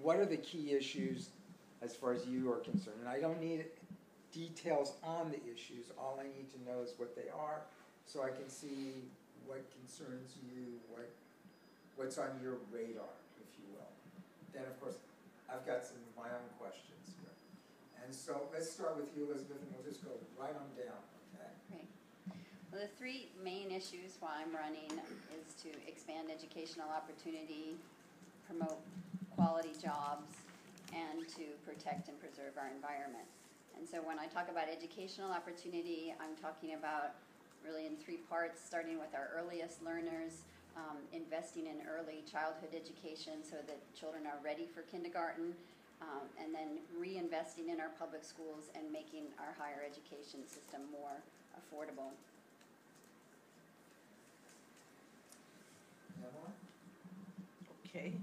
what are the key issues as far as you are concerned? And I don't need details on the issues. All I need to know is what they are, so I can see what concerns you, what's on your radar, if you will. Then, of course, I've got some of my own questions here. And so let's start with you, Elizabeth, and we'll just go right on down, okay? Great. Well, the three main issues why I'm running is to expand educational opportunity, promote quality jobs, and to protect and preserve our environment. And so when I talk about educational opportunity, I'm talking about really in three parts, starting with our earliest learners, investing in early childhood education so that children are ready for kindergarten, and then reinvesting in our public schools and making our higher education system more affordable. Okay.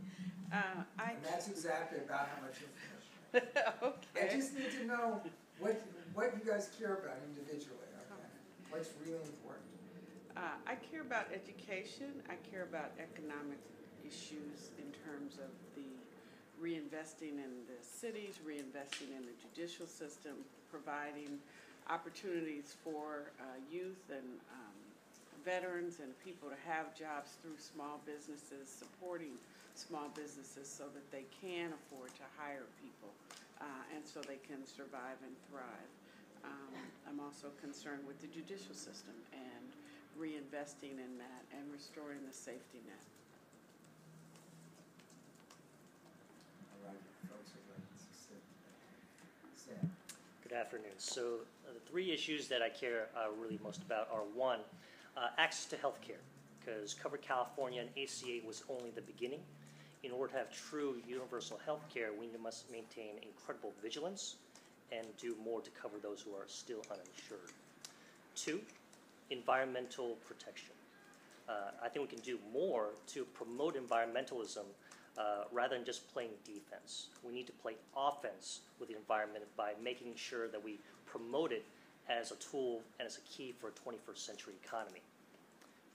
And that's exactly about how much information. Okay. I just need to know what you guys care about individually, okay? What's really important. I care about education. I care about economic issues in terms of the reinvesting in the cities, reinvesting in the judicial system, providing opportunities for youth and veterans and people to have jobs through small businesses, supporting small businesses so that they can afford to hire people and so they can survive and thrive. I'm also concerned with the judicial system and reinvesting in that and restoring the safety net. All right, folks are ready to sit. Sam. Good afternoon. So the three issues that I care really most about are one, access to health care, because Cover California and ACA was only the beginning. In order to have true universal health care, we must maintain incredible vigilance and do more to cover those who are still uninsured. Two, environmental protection. I think we can do more to promote environmentalism rather than just playing defense. We need to play offense with the environment by making sure that we promote it as a tool and as a key for a 21st century economy.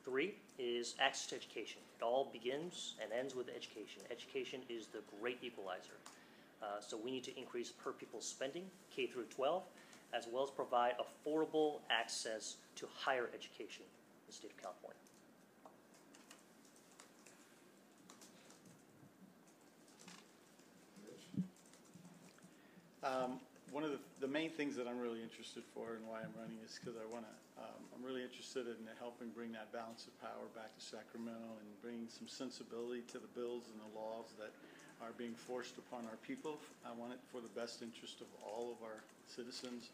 Three is access to education. It all begins and ends with education. Education is the great equalizer. So we need to increase per pupil spending, K through 12, as well as provide affordable access to higher education in the state of California. One of the main things that I'm really interested for and why I'm running is because I'm really interested in helping bring that balance of power back to Sacramento and bringing some sensibility to the bills and the laws that are being forced upon our people. I want it for the best interest of all of our citizens.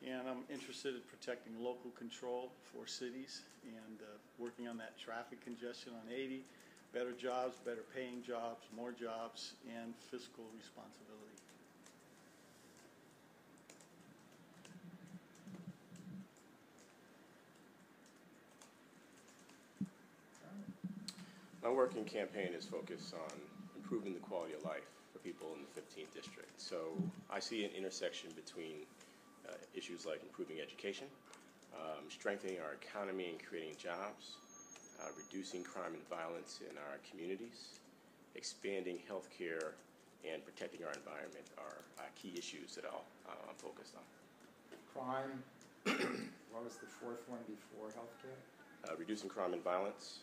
And I'm interested in protecting local control for cities and working on that traffic congestion on 80, better jobs, better paying jobs, more jobs, and fiscal responsibility. My working campaign is focused on improving the quality of life for people in the 15th district. So I see an intersection between issues like improving education, strengthening our economy and creating jobs, reducing crime and violence in our communities, expanding health care, and protecting our environment are key issues that I'm focused on. Crime, what was the fourth one before healthcare? Reducing crime and violence,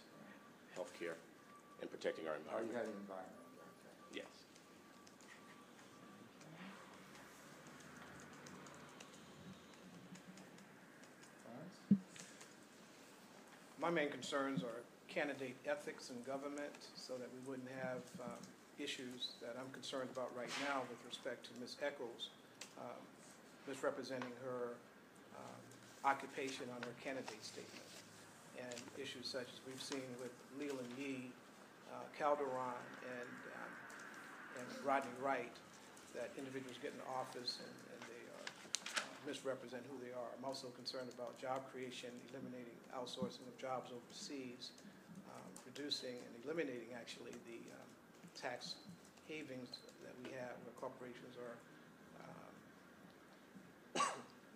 health care, and protecting our environment. Oh, you had the environment, okay. Yes. My main concerns are candidate ethics in government so that we wouldn't have issues that I'm concerned about right now with respect to Ms. Echols misrepresenting her occupation on her candidate statement, and issues such as we've seen with Leland Yee, Calderon, and Rodney Wright, that individuals get in office and they misrepresent who they are. I'm also concerned about job creation, eliminating outsourcing of jobs overseas, reducing and eliminating actually the tax havens that we have where corporations are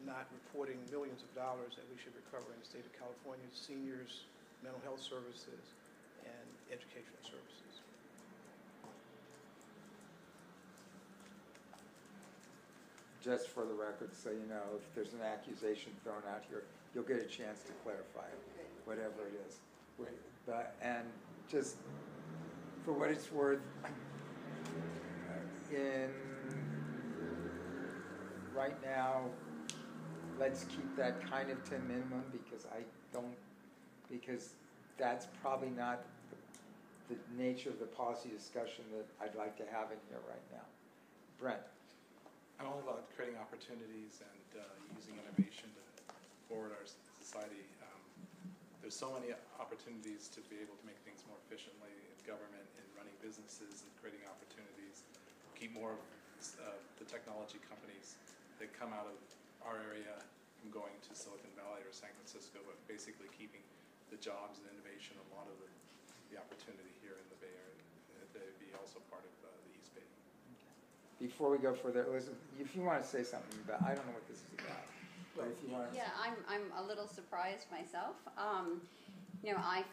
not reporting millions of dollars that we should recover in the state of California, seniors, mental health services, and educational services. just for the record, so you know, if there's an accusation thrown out here, you'll get a chance to clarify it, whatever it is. But, and just for what it's worth, in right now, let's keep that kind of to minimum, because because that's probably not the nature of the policy discussion that I'd like to have in here right now. Brent. I'm all about creating opportunities and using innovation to forward our society. There's so many opportunities to be able to make things more efficiently in government, in running businesses, and creating opportunities. Keep more of the technology companies that come out of our area from going to Silicon Valley or San Francisco, but basically keeping the jobs and innovation, a lot of the opportunity here in the Bay Area. They'd be also part of the East Bay. Before we go further, Elizabeth, if you want to say something about, I don't know what this is about, but if you want to. Yeah, I'm a little surprised myself. You know, I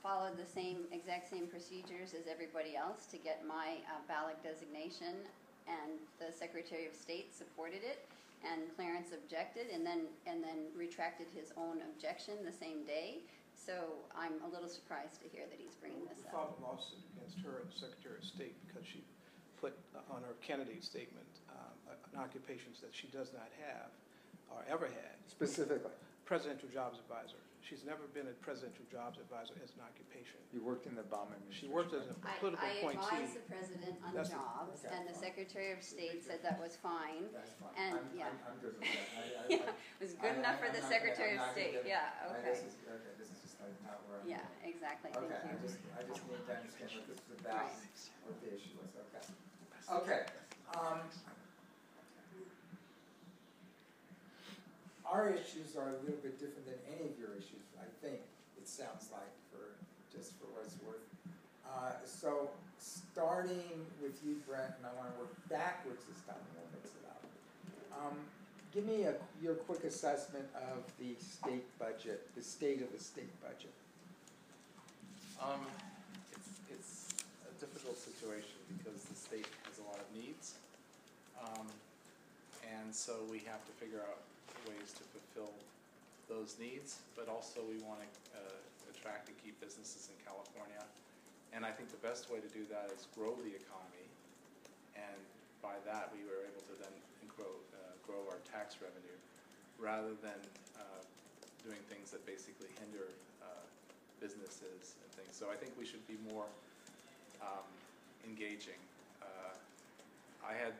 followed the exact same procedures as everybody else to get my ballot designation, and the Secretary of State supported it, and Clarence objected, and then retracted his own objection the same day. So I'm a little surprised to hear that he's bringing this We up. filed a lawsuit against her and the Secretary of State because she put on her candidate statement occupations that she does not have or ever had. Specifically. Presidential Jobs Advisor. She's never been a Presidential Jobs Advisor as an occupation. You worked in the Obama administration. She worked as a political I appointee. advised the president on That's jobs, okay. and the Secretary of State said that was fine. That's fine. And, I'm good with that. Yeah, it was good enough for the Secretary of State, yeah, okay. This is just not where I'm. Yeah, exactly, thank Okay, you. I just need to understand what this is about, Right. what the issue is, okay. Okay, our issues are a little bit different than any of your issues, I think, it sounds like, just for what it's worth. So, starting with you, Brent, and I want to work backwards this time, and we'll mix it up. Give me your quick assessment of the state budget, the state of the state budget. It's a difficult situation because the state has a lot of needs. And so we have to figure out ways to fulfill those needs, but also we want to attract and keep businesses in California. And I think the best way to do that is grow the economy, and by that we were able to then grow our tax revenue, rather than doing things that basically hinder businesses and things. So I think we should be more engaging. I had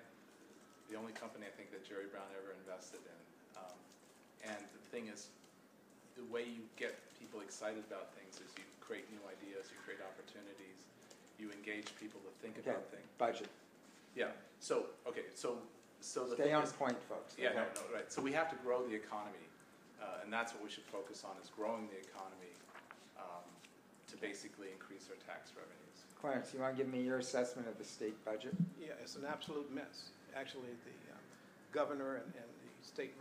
the only company I think that Jerry Brown ever invested in. And the thing is, the way you get people excited about things is you create new ideas, you create opportunities, you engage people to think about things. Budget. Yeah. So the Stay thing on is, point, folks. yeah, okay? no, right. So we have to grow the economy, and that's what we should focus on: is growing the economy to basically increase our tax revenues. Clarence, you want to give me your assessment of the state budget? Yeah, it's an absolute mess. Actually, the governor and the state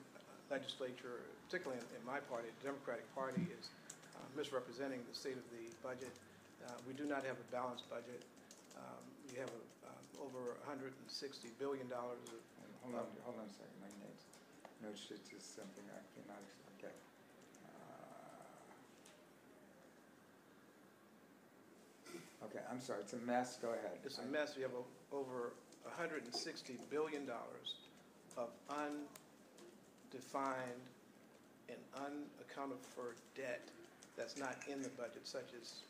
legislature, particularly in my party, the Democratic Party, is misrepresenting the state of the budget. We do not have a balanced budget. We have over $160 billion of... Hold on a second, my notes is just something I cannot, okay. Okay, I'm sorry, it's a mess, go ahead. It's a mess. We have over $160 billion of undefined and unaccounted for debt that's not in the budget, such as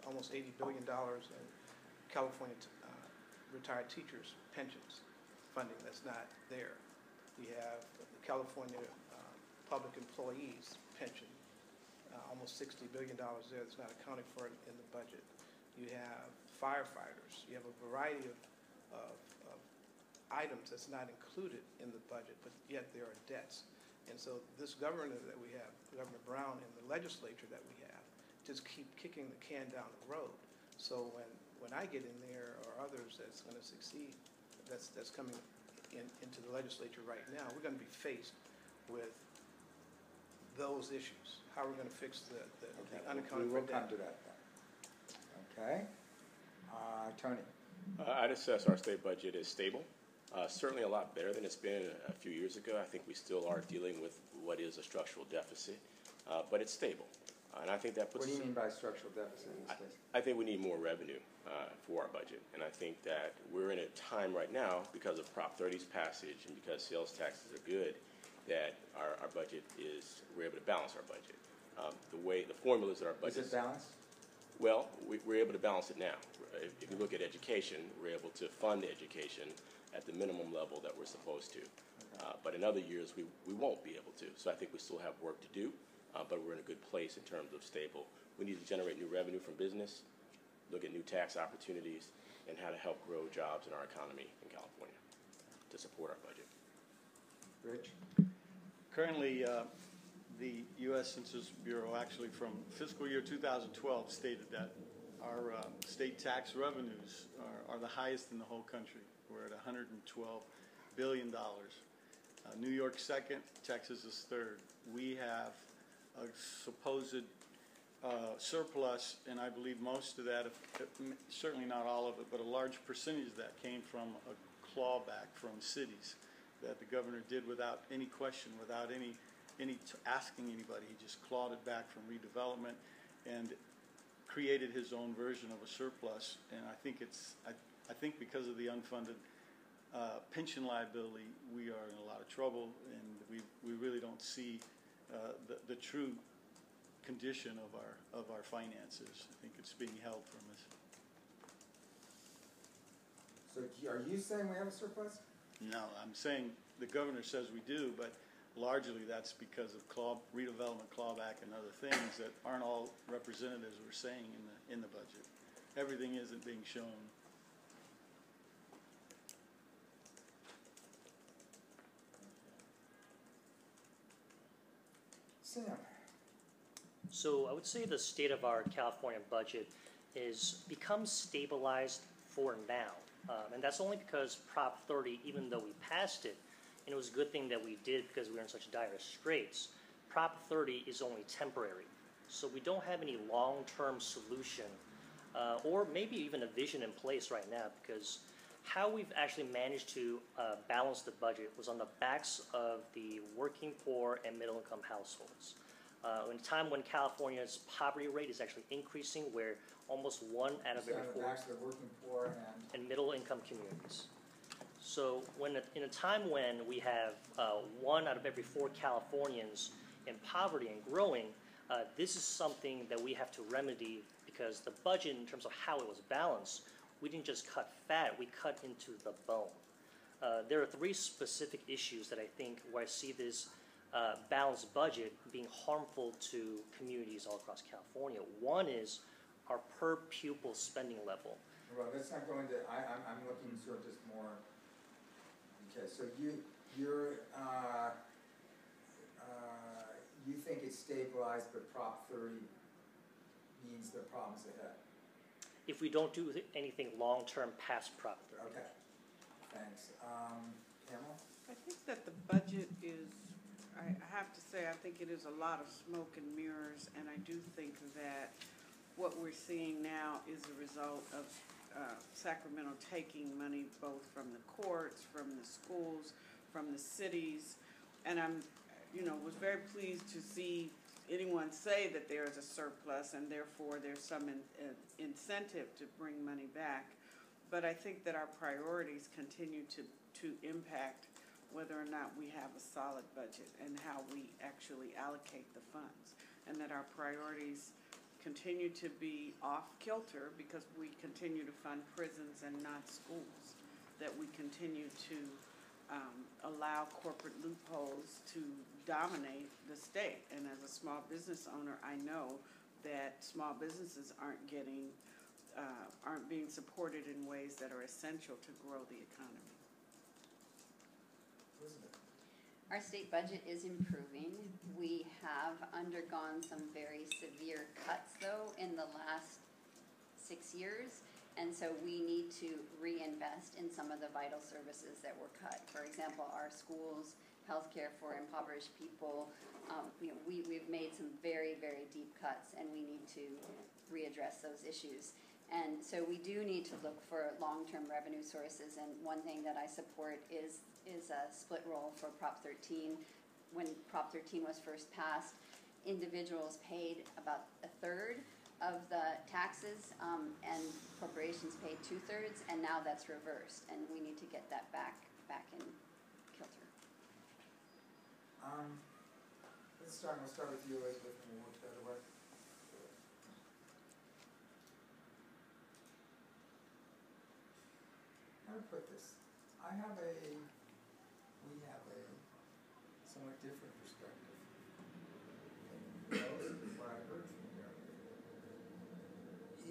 almost $80 billion in California retired teachers' pensions funding that's not there. We have the California public employees pension, almost $60 billion there that's not accounted for in the budget. You have firefighters. You have a variety of items that's not included in the budget, but yet there are debts. And so this governor that we have, Governor Brown, and the legislature that we have, just keep kicking the can down the road. So when I get in there, or others that's going to succeed, that's coming into the legislature right now, we're going to be faced with those issues. How we're going to fix the unaccounted for debt. We will come to that then. Okay. Tony. I'd assess our state budget as stable. Certainly a lot better than it's been a few years ago. I think we still are dealing with what is a structural deficit, but it's stable. And I think that puts... What do you mean by structural deficit in this case? I think we need more revenue for our budget. And I think that we're in a time right now, because of Prop 30's passage and because sales taxes are good, that our budget is, we're able to balance our budget. The formulas that our budget... Is it balanced? Well, we're able to balance it now. If you look at education, we're able to fund education at the minimum level that we're supposed to. Okay. But in other years, we won't be able to. So I think we still have work to do, but we're in a good place in terms of stable. We need to generate new revenue from business, look at new tax opportunities, and how to help grow jobs in our economy in California to support our budget. Rich? Currently, the U.S. Census Bureau, actually from fiscal year 2012, stated that our state tax revenues are the highest in the whole country. We're at $112 billion. New York second, Texas is third. We have a supposed surplus, and I believe most of that, certainly not all of it, but a large percentage of that came from a clawback from cities that the governor did without any question, without any asking anybody. He just clawed it back from redevelopment and created his own version of a surplus. And I think I think because of the unfunded pension liability, we are in a lot of trouble, and we really don't see the true condition of our finances. I think it's being held from us. So are you saying we have a surplus? No, I'm saying the governor says we do, but largely that's because of redevelopment clawback and other things that aren't all represented, as we're saying, in the budget. Everything isn't being shown. Sam? So I would say the state of our California budget is become stabilized for now. And that's only because Prop 30, even though we passed it, and it was a good thing that we did because we were in such dire straits, Prop 30 is only temporary. So we don't have any long-term solution or maybe even a vision in place right now, because how we've actually managed to balance the budget was on the backs of the working poor and middle-income households. In a time when California's poverty rate is actually increasing, where almost 1 out of every 4 Back to the working poor and middle-income communities. So in a time when we have 1 out of every 4 Californians in poverty and growing, this is something that we have to remedy, because the budget, in terms of how it was balanced, we didn't just cut fat, we cut into the bone. There are 3 specific issues that I think where I see this balanced budget being harmful to communities all across California. One is our per pupil spending level. Well, let's not go into, I'm looking sort of just more, okay, so you think it's stabilized, but Prop 30 means there are problems ahead? If we don't do anything long-term past Prop 30. Okay, thanks. Pamela? I think that the budget is, I have to say, I think it is a lot of smoke and mirrors, and I do think that what we're seeing now is a result of Sacramento taking money both from the courts, from the schools, from the cities, and was very pleased to see anyone say that there is a surplus and therefore there's some incentive to bring money back. But I think that our priorities continue to impact whether or not we have a solid budget and how we actually allocate the funds, and that our priorities continue to be off kilter because we continue to fund prisons and not schools, that we continue to allow corporate loopholes to dominate the state. And as a small business owner, I know that small businesses aren't being supported in ways that are essential to grow the economy. Our state budget is improving. We have undergone some very severe cuts, though, in the last 6 years, and so we need to reinvest in some of the vital services that were cut. For example, our schools, healthcare for impoverished people. We've made some very, very deep cuts, and we need to readdress those issues. And so we do need to look for long-term revenue sources, and one thing that I support is a split roll for Prop 13. When Prop 13 was first passed, individuals paid about a third of the taxes, and corporations paid 2/3, and now that's reversed, and we need to get that back in kilter. We'll start with you, Elizabeth, and we'll work the other way. How to put this? We have a somewhat different perspective. Most of what I heard from you.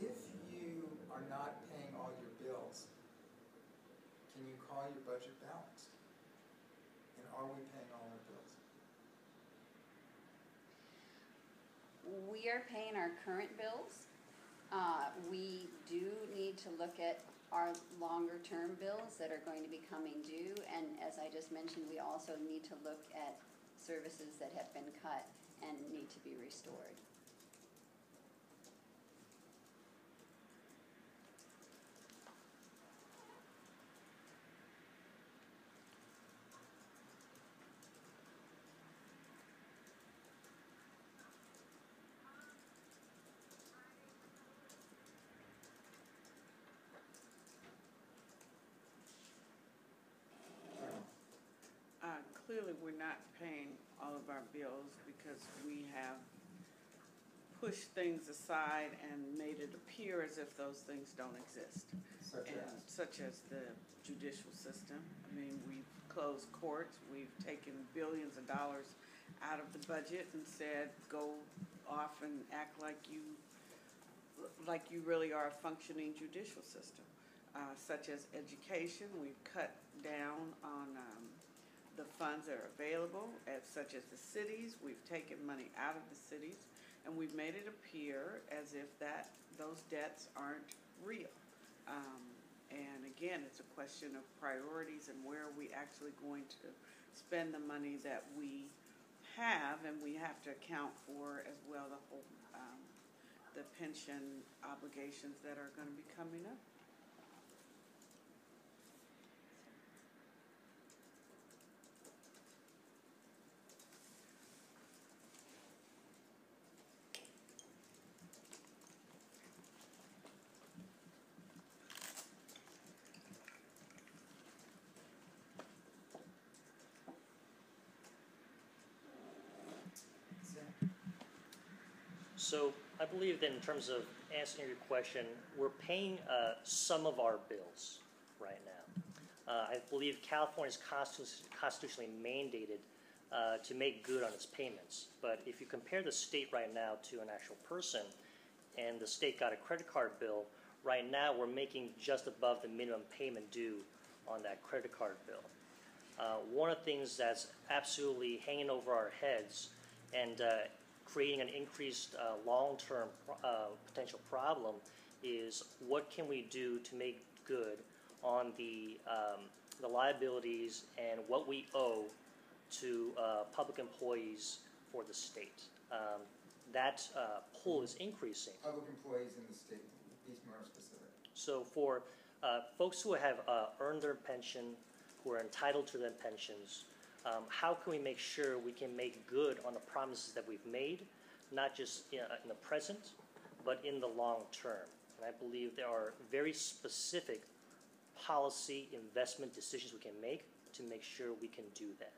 If you are not paying all your bills, can you call your budget balanced? And are we paying all our bills? We are paying our current bills. We do need to look at our longer-term bills that are going to be coming due, and as I just mentioned, we also need to look at services that have been cut and need to be restored. Clearly, we're not paying all of our bills because we have pushed things aside and made it appear as if those things don't exist. Such as the judicial system. I mean, we've closed courts, we've taken billions of dollars out of the budget and said, go off and act like you really are a functioning judicial system. Such as education, we've cut down on the funds that are available, such as the cities. We've taken money out of the cities, and we've made it appear as if those debts aren't real. And again, it's a question of priorities and where are we actually going to spend the money that we have, and we have to account for as well the pension obligations that are going to be coming up. So I believe that in terms of answering your question, we're paying some of our bills right now. I believe California is constitutionally mandated to make good on its payments. But if you compare the state right now to an actual person, and the state got a credit card bill, right now we're making just above the minimum payment due on that credit card bill. One of the things that's absolutely hanging over our heads and creating an increased long-term potential problem is what can we do to make good on the liabilities and what we owe to public employees for the state. That pool is increasing. Public employees in the state, be more specific. So for folks who have earned their pension, who are entitled to their pensions, how can we make sure we can make good on the promises that we've made, not just in the present, but in the long term? And I believe there are very specific policy investment decisions we can make sure we can do that.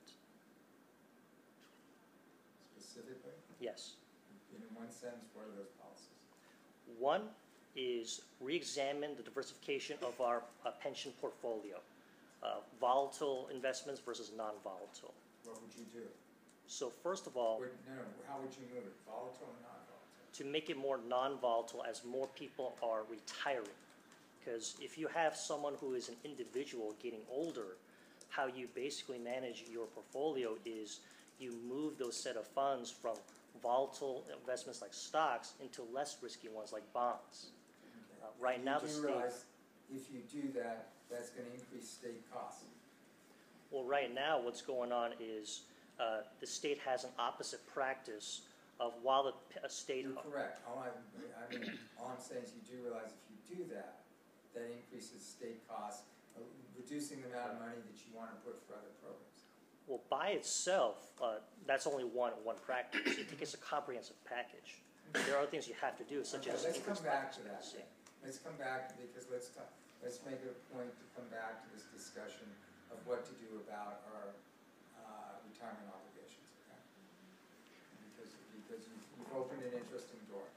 Specifically? Yes. In one sentence, what are those policies? One is re-examine the diversification of our pension portfolio. Volatile investments versus non-volatile. What would you do? So first of all, how would you move it? Volatile or non-volatile? to make it more non-volatile as more people are retiring. Because if you have someone who is an individual getting older, how you basically manage your portfolio is you move those set of funds from volatile investments like stocks into less risky ones like bonds. Okay. Right now, the You do state. realize if you do that, that's going to increase state costs. Well, right now, what's going on is the state has an opposite practice of while the state. You're correct. All I'm saying is you do realize if you do that, that increases state costs, reducing the amount of money that you want to put for other programs? Well, by itself, that's only one practice. I think it's a comprehensive package. There are things you have to do, such as Let's come increase back to that. practice. Let's come back, because let's make it a point to come back to this discussion of what to do about our retirement obligations, okay? Because you've opened an interesting door.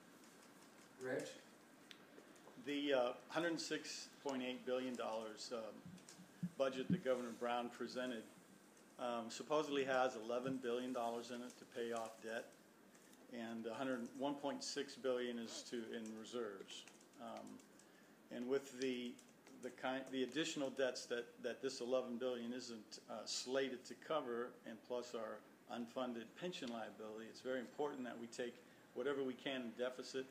Rich? The $106.8 billion budget that Governor Brown presented supposedly has $11 billion in it to pay off debt, and $1.6 billion is in reserves. And with the additional debts that this $11 billion isn't slated to cover, and plus our unfunded pension liability, it's very important that we take whatever we can in deficit,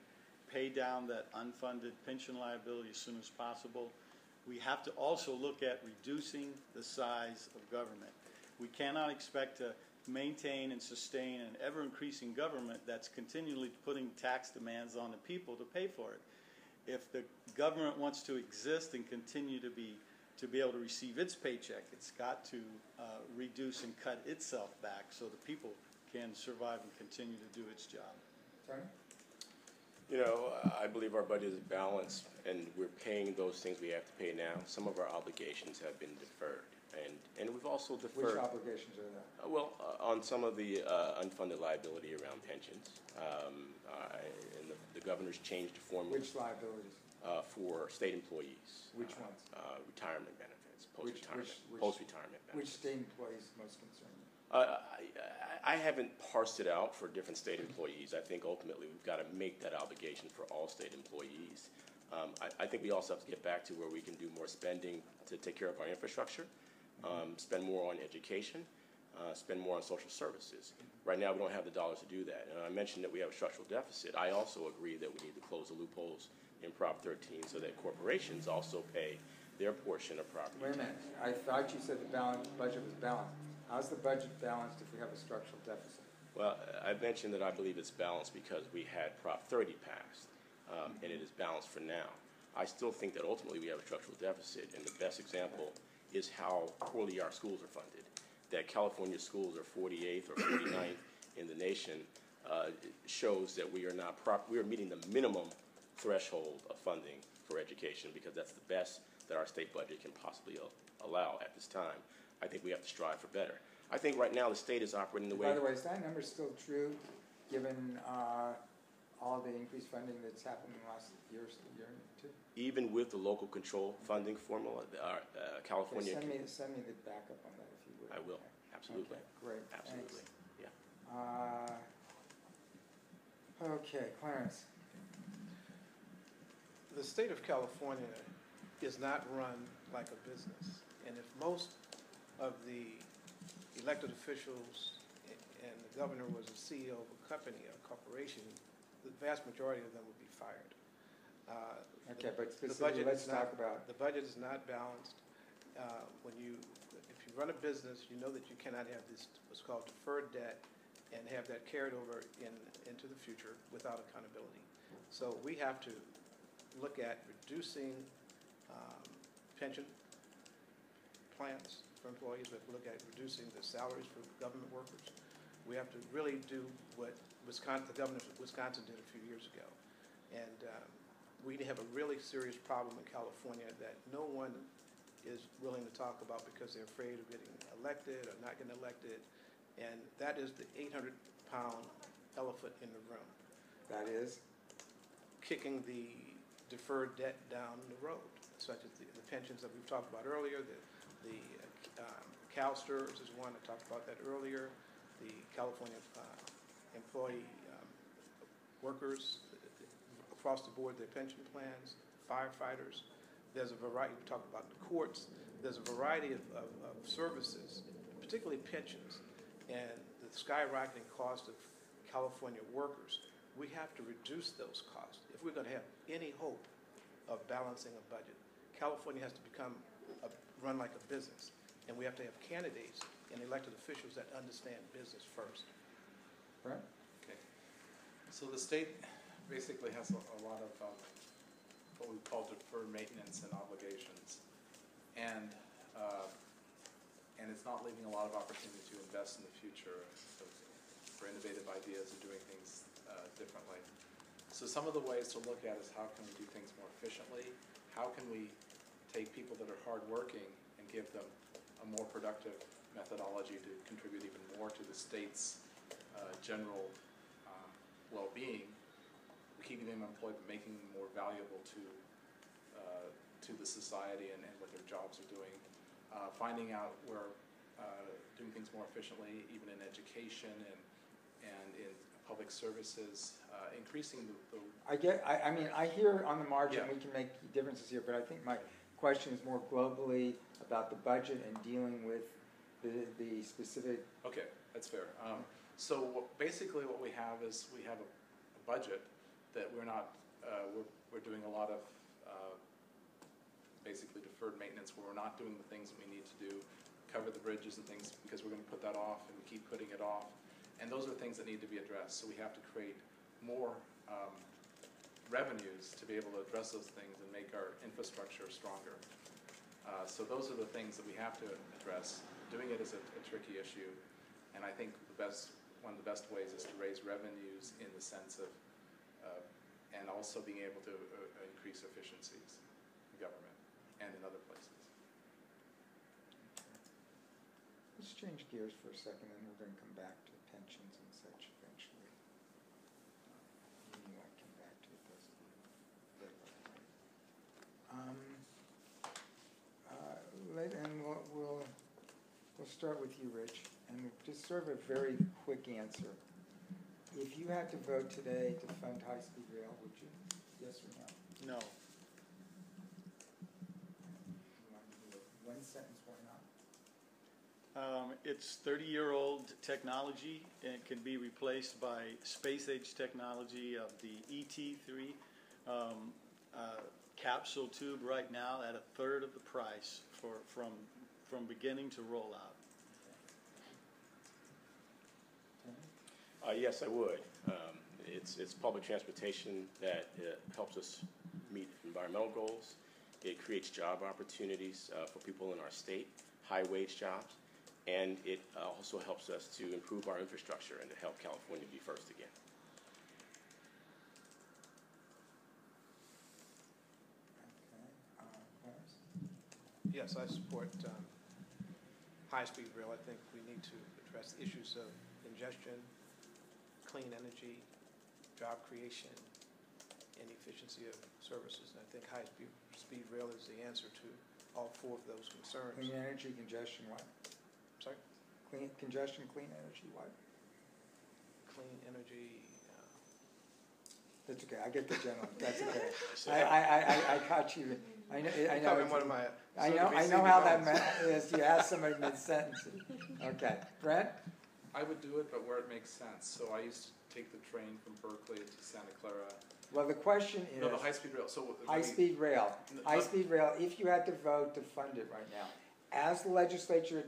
pay down that unfunded pension liability as soon as possible. We have to also look at reducing the size of government. We cannot expect to maintain and sustain an ever-increasing government that's continually putting tax demands on the people to pay for it. If the government wants to exist and continue to be able to receive its paycheck, it's got to reduce and cut itself back so the people can survive and continue to do its job. Tony? You know, I believe our budget is balanced, and we're paying those things we have to pay now. Some of our obligations have been deferred, and we've also deferred. Which obligations are that? Well, on some of the unfunded liability around pensions, and the governor's changed the formula. Which liabilities? For state employees. Which ones? Retirement benefits, Which post-retirement benefits. Which state employees most concerned? I haven't parsed it out for different state employees. I think ultimately we've got to make that obligation for all state employees. I think we also have to get back to where we can do more spending to take care of our infrastructure, spend more on education, spend more on social services. Right now we don't have the dollars to do that. And I mentioned that we have a structural deficit. I also agree that we need to close the loopholes in Prop 13 so that corporations also pay their portion of property Wait a minute. I thought you said the budget was balanced. How's the budget balanced if we have a structural deficit? Well, I mentioned that I believe it's balanced because we had Prop 30 passed, and it is balanced for now. I still think that ultimately we have a structural deficit, and the best example is how poorly our schools are funded. That California schools are 48th or 49th in the nation shows that we are meeting the minimum threshold of funding for education, because that's the best that our state budget can possibly allow at this time. I think we have to strive for better. I think right now the state is operating the way. By the way, is that number still true, given all the increased funding that's happened in the last year or two? Even with the local control funding formula, California. Okay, send me the backup on that if you would. I will, absolutely. Okay, great. Absolutely, thanks. yeah. Okay, Clarence. The state of California is not run like a business. And if most of the elected officials and the governor was a CEO of a company, a corporation, the vast majority of them would be fired. Okay, but specifically, let's talk about. The budget is not balanced. If you run a business, you know that you cannot have this what's called deferred debt and have that carried over into the future without accountability. So we have to look at reducing pension plans for employees. We have to look at reducing the salaries for government workers. We have to really do what the governor of Wisconsin did a few years ago. And we have a really serious problem in California that no one is willing to talk about because they're afraid of getting elected or not getting elected. And that is the 800-pound elephant in the room. That is kicking the deferred debt down the road, such as the pensions that we've talked about earlier. The CalSTRS is one. I talked about that earlier. The California employee workers across the board, their pension plans, firefighters. There's a variety. We talked about the courts. There's a variety of services, particularly pensions, and the skyrocketing cost of California workers. We have to reduce those costs if we're going to have any hope of balancing a budget. California has to run like a business, and we have to have candidates and elected officials that understand business first. Right? Okay. So the state basically has a lot of what we call deferred maintenance and obligations. And it's not leaving a lot of opportunity to invest in the future for innovative ideas and doing things differently. So some of the ways to look at is how can we do things more efficiently? How can we take people that are hardworking and give them a more productive methodology to contribute even more to the state's general well-being, keeping them employed but making them more valuable to the society and what their jobs are doing. Finding out where doing things more efficiently, even in education and in public services, increasing the I mean, I hear on the margin Yeah. we can make differences here, but I think my question is more globally about the budget and dealing with the specific. Okay, that's fair. So basically what we have is we have a budget that we're not, we're doing a lot of basically deferred maintenance where we're not doing the things that we need to do, cover the bridges and things because we're going to put that off and we keep putting it off. And those are things that need to be addressed. So we have to create more revenues to be able to address those things and make our infrastructure stronger. So those are the things that we have to address. Doing it is a tricky issue, and I think one of the best ways is to raise revenues in the sense of, and also being able to increase efficiencies in government and in other places. Let's change gears for a second, and we're going to come back to pensions and such eventually. You might come back to it, those of you that are. And we'll start with you, Rich, and just sort of a very quick answer. If you had to vote today to fund high-speed rail, would you? Yes or no? No. You want to do it one sentence, why not? It's 30-year-old technology and can be replaced by space-age technology of the ET3 capsule tube right now at a third of the price from beginning to rollout. Yes, I would. It's public transportation that helps us meet environmental goals. It creates job opportunities for people in our state, high-wage jobs, and it also helps us to improve our infrastructure and to help California be first again. Yes, I support high-speed rail. I think we need to address issues of ingestion, clean energy, job creation, and efficiency of services. And I think high-speed rail is the answer to all four of those concerns. Clean energy, congestion, what? Sorry? Congestion, clean energy, what? Clean energy. That's okay. I get the general. That's okay. I caught you. I know. One of my I know how that is. You ask somebody mid-sentence. Okay, Brent. I would do it, but where it makes sense. So I used to take the train from Berkeley to Santa Clara. Well, the question is. No, the high-speed rail. So high-speed rail. High-speed rail. If you had to vote to fund it right now, as the legislature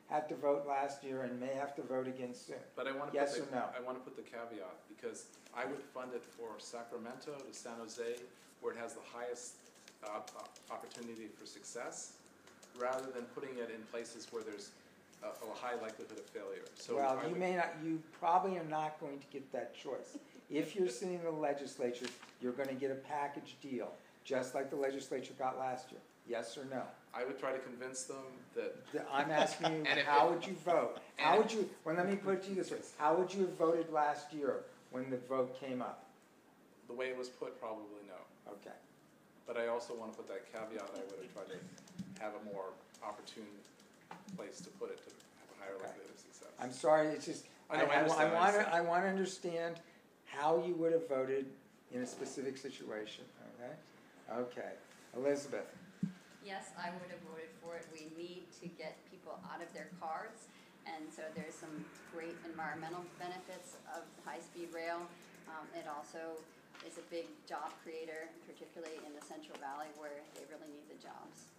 had to vote last year and may have to vote again soon. But I want to yes or no? I want to put the caveat because I would fund it for Sacramento to San Jose, where it has the highest opportunity for success, rather than putting it in places where there's a high likelihood of failure. So well, you probably are not going to get that choice. If you're sitting in the legislature, you're going to get a package deal, just like the legislature got last year. Yes or no? I would try to convince them that. I'm asking you, how would you vote? How would you? Well, let me put it to you this way: how would you have voted last year when the vote came up? The way it was put, probably no. Okay. But I also want to put that caveat. I would have tried to have a more opportune place to put it to have a higher likelihood of success. I'm sorry. It's just I want to understand how you would have voted in a specific situation. Okay. Okay. Elizabeth. Yes, I would have voted for it. We need to get people out of their cars, and so there's some great environmental benefits of high-speed rail. It also is a big job creator, particularly in the Central Valley where they really need the jobs.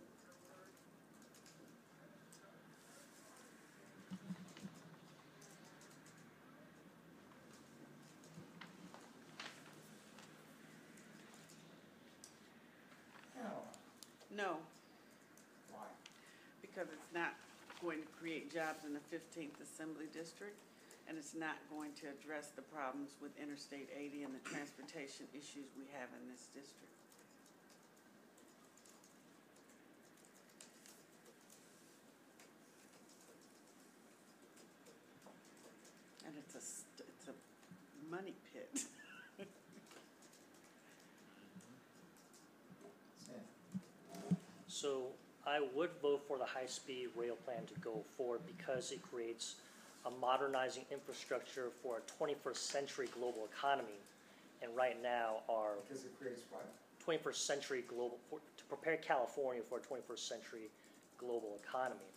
No, Why? because it's not going to create jobs in the 15th Assembly District, and it's not going to address the problems with Interstate 80 and the transportation issues we have in this district. And it's a money pit. Sam? So I would vote for the high-speed rail plan to go forward because it creates a modernizing infrastructure for a 21st century global economy. And right now our Because it creates what? 21st century global, to prepare California for a 21st century global economy.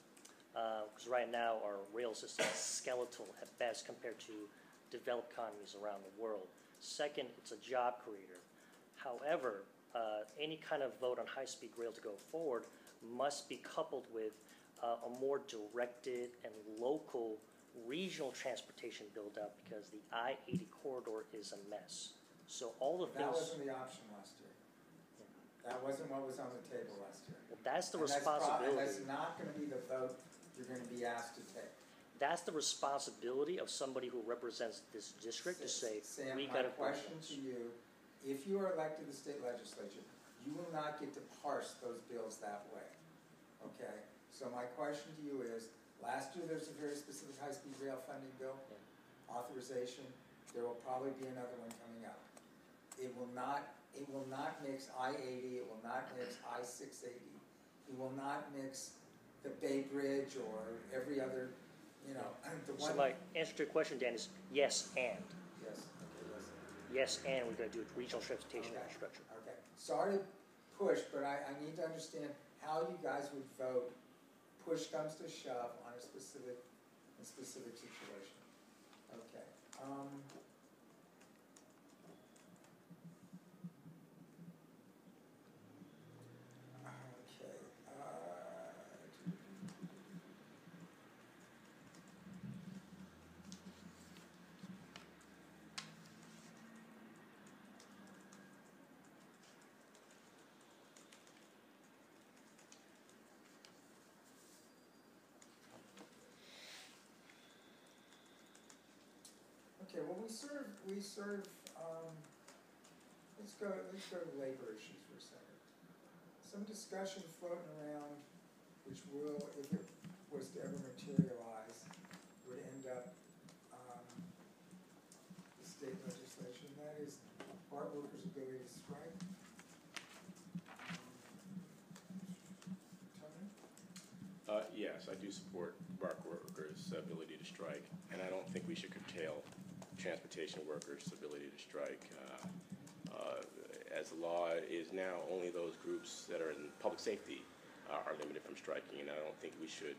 Because right now our rail system is skeletal at best compared to developed economies around the world. Second, it's a job creator. However, any kind of vote on high-speed rail to go forward must be coupled with a more directed and local regional transportation build-out because the I-80 corridor is a mess. So all the That things, wasn't the option last year. That wasn't what was on the table last year. well, that's the And responsibility. that's not gonna be the vote you're gonna be asked to take. That's the responsibility of somebody who represents this district to say, Sam, we my gotta. question to you, if you are elected to the state legislature, you will not get to parse those bills that way, okay? So my question to you is, last year there's a very specific high-speed rail funding bill, authorization, there will probably be another one coming up. It will not mix I-80, it will not mix I-680, it will not mix the Bay Bridge or every other, you know, the one. So my answer to your question, Dan, is yes and. Yes, okay, yes. Yes and we're gonna do regional transportation Okay. infrastructure. Okay, sorry to push, but I need to understand how you guys would vote, push comes to shove on a specific situation. Okay, okay, okay, well, let's go to labor issues for a second. Some discussion floating around, which will, if it was to ever materialize, would end up, the state legislation, that is art workers' ability to strike. Tony? Yes, I do support bark workers' ability to strike, and I don't think we should curtail transportation workers' ability to strike. As the law is now, only those groups that are in public safety are limited from striking, and I don't think we should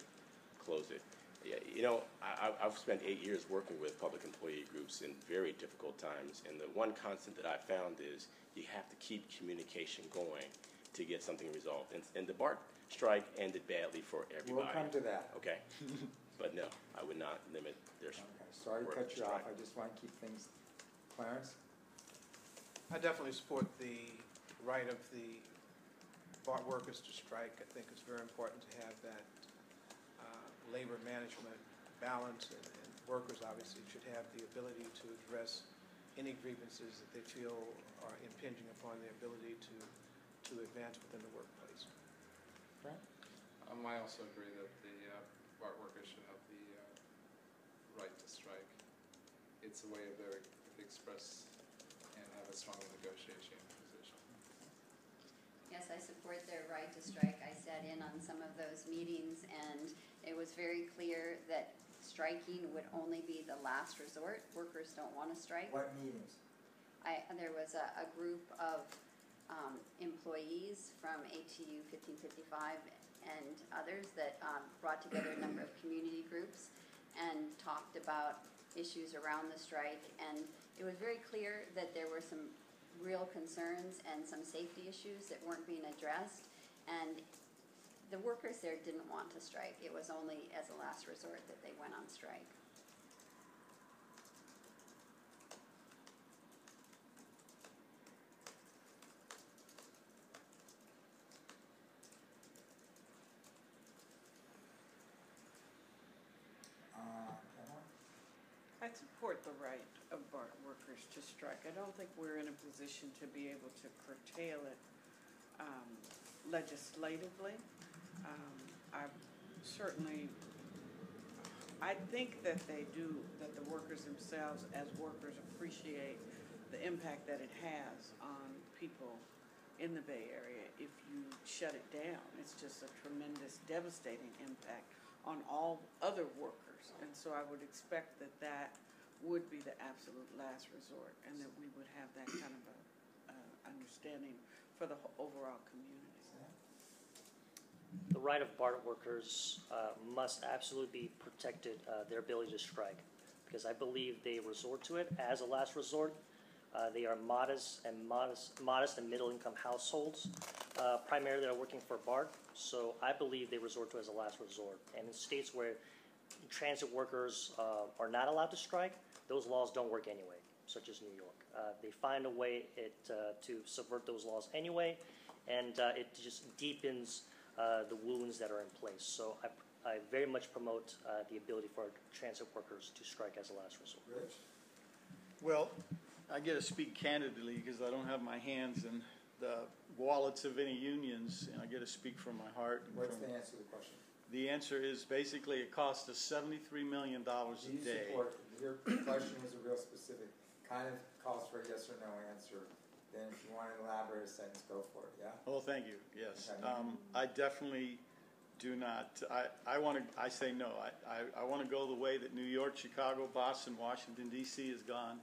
close it. Yeah, you know, I've spent 8 years working with public employee groups in very difficult times, and the one constant that I found is you have to keep communication going to get something resolved. And the BART strike ended badly for everybody. We'll come to that. Okay, but no, I would not limit their. Okay, sorry to cut you off, I just want to keep things, Clarence? I definitely support the right of the BART workers to strike. I think it's very important to have that labor management balance, and workers obviously should have the ability to address any grievances that they feel are impinging upon their ability to advance within the workplace. Right? I also agree that the BART workers should have the right to strike. It's a way of their express and have a strong negotiation position. Yes, I support their right to strike. I sat in on some of those meetings, and it was very clear that striking would only be the last resort. Workers don't want to strike. What meetings? There was a group of employees from ATU 1555 and others that brought together a number of community groups and talked about issues around the strike. And it was very clear that there were some real concerns and some safety issues that weren't being addressed. And the workers there didn't want to strike. It was only as a last resort that they went on strike. support the right of BART workers to strike. I don't think we're in a position to be able to curtail it legislatively. I think that that the workers themselves as workers appreciate the impact that it has on people in the Bay Area if you shut it down. It's just a tremendous, devastating impact on all other workers. And so I would expect that that would be the absolute last resort, and that we would have that kind of a understanding for the overall community. The right of BART workers must absolutely be protected, their ability to strike, because I believe they resort to it as a last resort. They are modest and middle-income households, primarily that are working for BART. So I believe they resort to it as a last resort. And in states where transit workers are not allowed to strike, those laws don't work anyway, such as New York. They find a way to subvert those laws anyway, and it just deepens the wounds that are in place. So I very much promote the ability for transit workers to strike as a last resort. Rich? Well, I get to speak candidly because I don't have my hands in the wallets of any unions, and I get to speak from my heart. What's the answer to the question? The answer is basically it costs us $73 million a day. Your question was a real specific, kind of calls for a yes or no answer. Then if you want to elaborate a sentence, go for it, yeah? Oh, thank you, yes. Okay. I definitely do not, I say no. I want to go the way that New York, Chicago, Boston, Washington, D.C. has gone.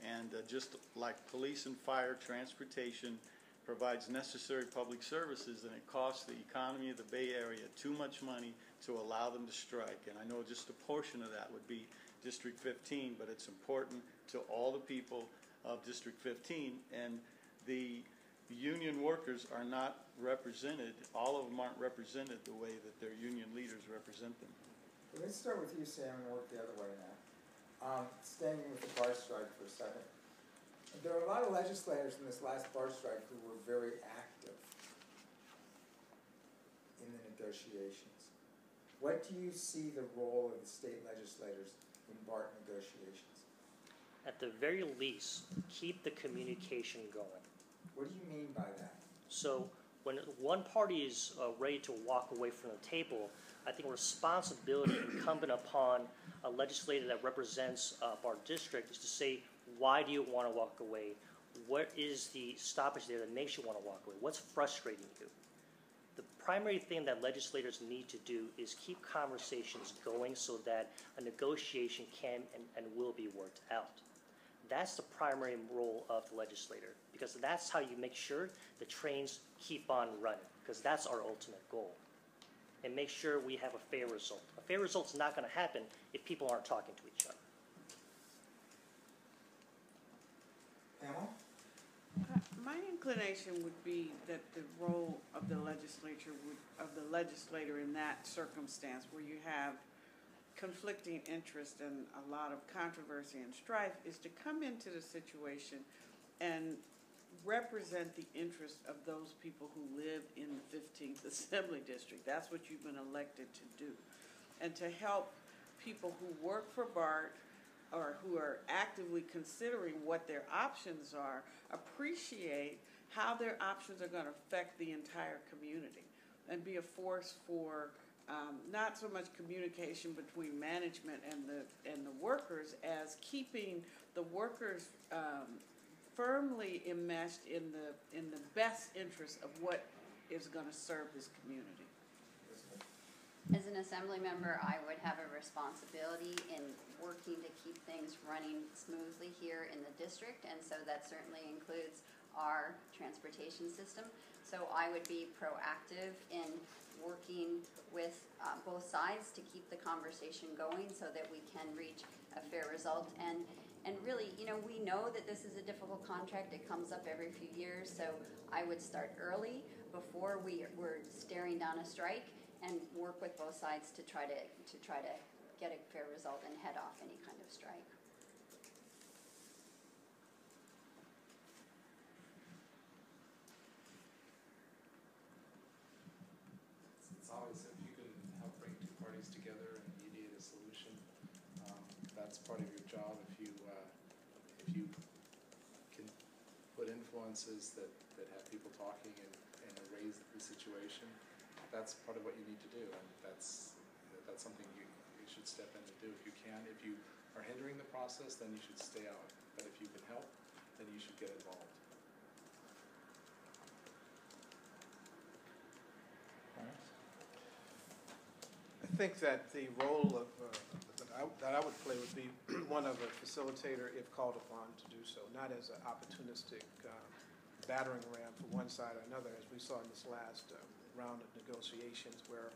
And just like police and fire, transportation provides necessary public services, and it costs the economy of the Bay Area too much money to allow them to strike. And I know just a portion of that would be District 15, but it's important to all the people of District 15. And the union workers are not represented, all of them aren't represented the way that their union leaders represent them. Well, let's start with you, Sam, and work the other way now. Staying with the BART strike for a second. There are a lot of legislators in this last BART strike who were very active in the negotiations. What do you see the role of the state legislators in BART negotiations? At the very least, keep the communication going. What do you mean by that? So when one party is ready to walk away from the table, I think responsibility incumbent upon a legislator that represents our district is to say, why do you want to walk away? What is the stoppage there that makes you want to walk away? What's frustrating you? The primary thing that legislators need to do is keep conversations going so that a negotiation can and will be worked out. That's the primary role of the legislator, because that's how you make sure the trains keep on running, because that's our ultimate goal. And make sure we have a fair result. A fair result's not going to happen if people aren't talking to each other. Pamela? My inclination would be that the role of the legislator in that circumstance, where you have conflicting interest and a lot of controversy and strife, is to come into the situation and represent the interests of those people who live in the 15th Assembly District. That's what you've been elected to do. And to help people who work for BART or who are actively considering what their options are, appreciate how their options are going to affect the entire community, and be a force for not so much communication between management and the workers as keeping the workers firmly enmeshed in the best interest of what is going to serve this community. As an assembly member, I would have a responsibility in working to keep things running smoothly here in the district, and so that certainly includes our transportation system. So I would be proactive in working with both sides to keep the conversation going so that we can reach a fair result. And really, you know, we know that this is a difficult contract. It comes up every few years, so I would start early before we're staring down a strike, and work with both sides to try to get a fair result and head off any kind of strike. It's always, if you can help bring two parties together and mediate a solution, that's part of your job. If you can put influences that have people talking and raise the situation, that's part of what you need to do, and that's something you should step in and do if you can. If you are hindering the process, then you should stay out. But if you can help, then you should get involved. I think that the role of, that I would play would be one of a facilitator if called upon to do so, not as an opportunistic battering ram for one side or another, as we saw in this last round of negotiations where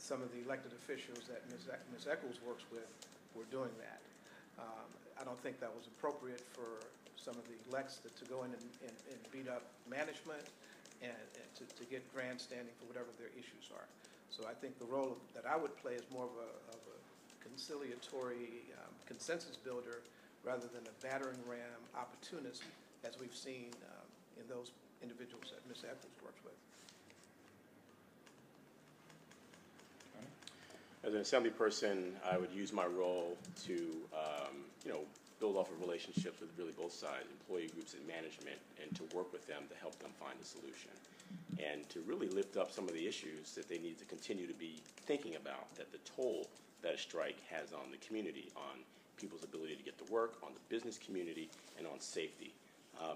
some of the elected officials that Ms. Echols works with were doing that. I don't think that was appropriate for some of the elects to go in and beat up management and to get grandstanding for whatever their issues are. So I think the role that I would play is more of a conciliatory consensus builder rather than a battering ram opportunist, as we've seen in those individuals that Ms. Echols works with. As an assembly person, I would use my role to, build off of relationships with really both sides, employee groups and management, and to work with them to help them find a solution. And to really lift up some of the issues that they need to continue to be thinking about, that the toll that a strike has on the community, on people's ability to get to work, on the business community, and on safety.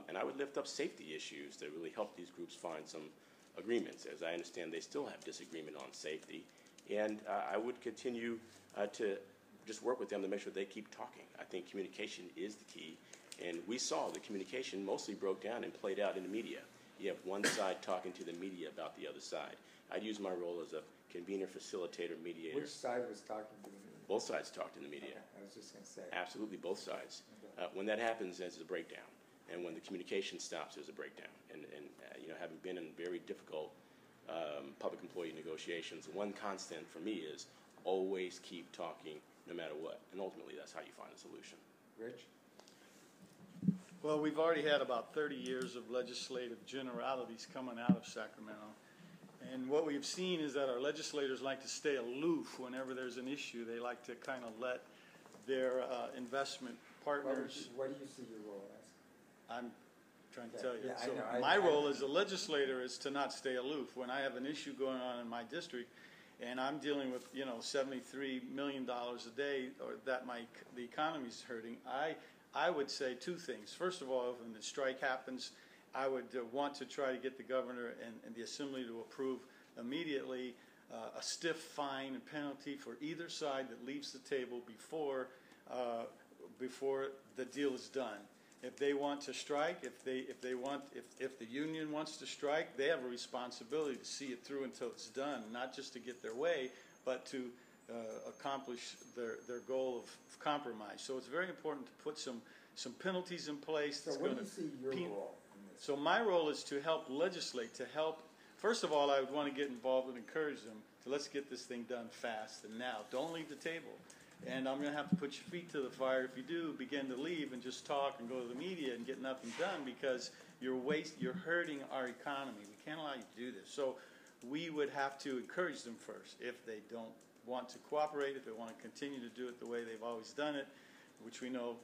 And I would lift up safety issues that really help these groups find some agreements. As I understand, they still have disagreement on safety. And I would continue to just work with them to make sure they keep talking. I think communication is the key. And we saw the communication mostly broke down and played out in the media. You have one side talking to the media about the other side. I'd use my role as a convener, facilitator, mediator. Which side was talking to the media? Both sides talked in the media. Okay, I was just going to say. Absolutely, both sides. Okay. When that happens, there's a breakdown. And when the communication stops, there's a breakdown. And having been in very difficult public employee negotiations, one constant for me is always keep talking no matter what. And ultimately, that's how you find a solution. Rich? Well, we've already had about 30 years of legislative generalities coming out of Sacramento. And what we've seen is that our legislators like to stay aloof whenever there's an issue. They like to kind of let their investment partners... What do you see your role as? I'm trying to tell you. Yeah, so I know. my role as a legislator is to not stay aloof. When I have an issue going on in my district and I'm dealing with, $73 million a day, or that the economy's hurting, I would say two things. First of all, when the strike happens, I would want to try to get the governor and the assembly to approve immediately a stiff fine and penalty for either side that leaves the table before the deal is done. If they want to strike, if the union wants to strike, they have a responsibility to see it through until it's done, not just to get their way, but to accomplish their goal of compromise. So it's very important to put some penalties in place. So what do you see your role in this? So my role is to help legislate, to help. First of all, I would want to get involved and encourage them to let's get this thing done fast and now. Don't leave the table. And I'm going to have to put your feet to the fire if you do begin to leave and just talk and go to the media and get nothing done, because you're hurting our economy. We can't allow you to do this. So we would have to encourage them first. If they don't want to cooperate, if they want to continue to do it the way they've always done it, which we know,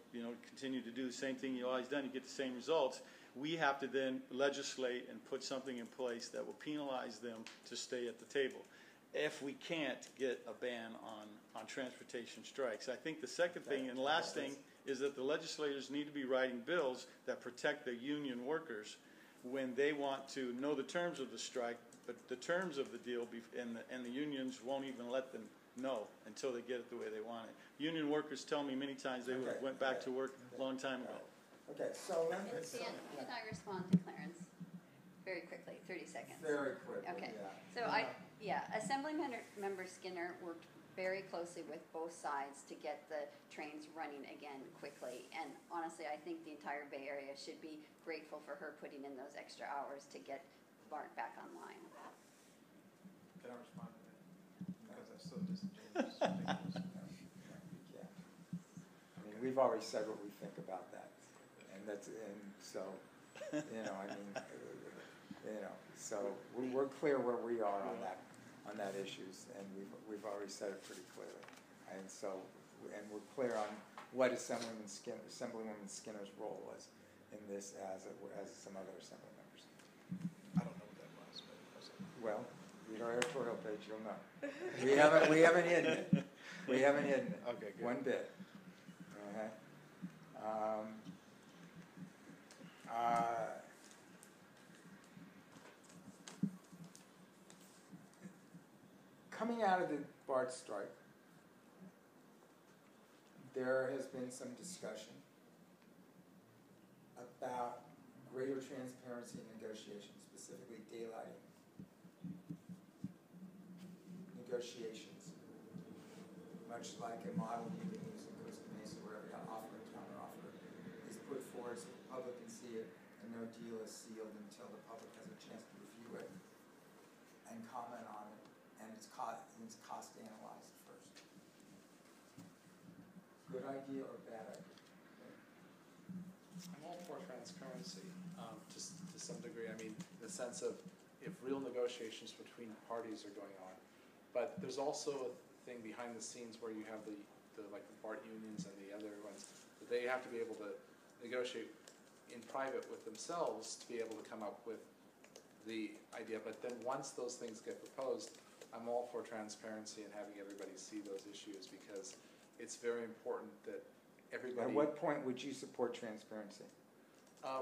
continue to do the same thing you've always done, you get the same results. We have to then legislate and put something in place that will penalize them to stay at the table. If we can't get a ban on transportation strikes. I think the second thing and last thing is that the legislators need to be writing bills that protect the union workers when they want to know the terms of the strike, but the terms of the deal, and the unions won't even let them know until they get it the way they want it. Union workers tell me many times they went back to work a long time ago. Okay, so let me... Can I respond to Clarence very quickly, 30 seconds? Very quickly, Okay. yeah. So Assembly-member Skinner worked very closely with both sides to get the trains running again quickly. And honestly, I think the entire Bay Area should be grateful for her putting in those extra hours to get BART back online. Can I respond to that? Because that's so disingenuous. No, you can't. I mean, we've always said what we think about that. So we're clear where we are on that issues, and we've already said it pretty clearly. And so and we're clear on what Assemblywoman Skinner's role was in this as some other Assembly members. I don't know what that was, but it was Well, read our editorial page, you'll know. We haven't hidden it. We haven't hidden it. Okay, good. One bit. Okay. Coming out of the BART strike, there has been some discussion about greater transparency in negotiations, specifically daylighting negotiations, much like a model you can use in Costa Mesa where every offer and counteroffer is put forward so the public can see it and no deal is sealed until the public has a chance to review it and comment on it, and it's cost analyzed first. Good idea or bad idea? I'm all for transparency, just to some degree. I mean, in the sense of if real negotiations between parties are going on, but there's also a thing behind the scenes where you have the like the BART unions and the other ones, that they have to be able to negotiate in private with themselves to be able to come up with the idea. But then once those things get proposed, I'm all for transparency and having everybody see those issues, because it's very important that everybody. At what point would you support transparency?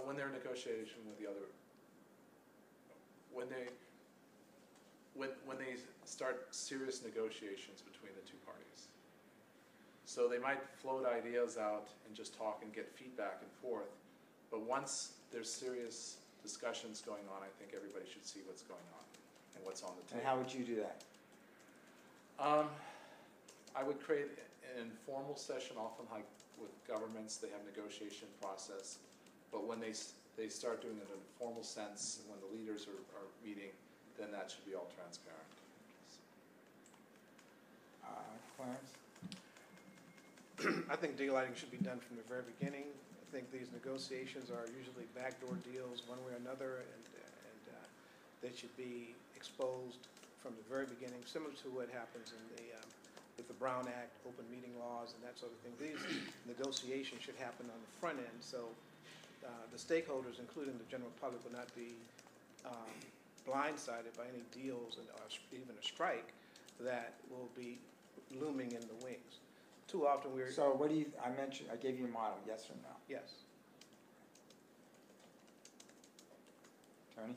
When they're negotiating with the other, when they start serious negotiations between the two parties. So they might float ideas out and just talk and get feedback and forth, but once there's serious discussions going on, I think everybody should see what's going on and what's on the table. And how would you do that? I would create an informal session, often like with governments, they have negotiation process, but when they start doing it in an informal sense, and when the leaders are meeting, then that should be all transparent. Clarence? I think daylighting should be done from the very beginning. I think these negotiations are usually backdoor deals one way or another, and they should be exposed from the very beginning, similar to what happens in with the Brown Act, open meeting laws, and that sort of thing. These negotiations should happen on the front end, so the stakeholders, including the general public, will not be blindsided by any deals or even a strike that will be looming in the wings. Too often we're... So what do you, I gave you a model, yes or no? Yes. Tony?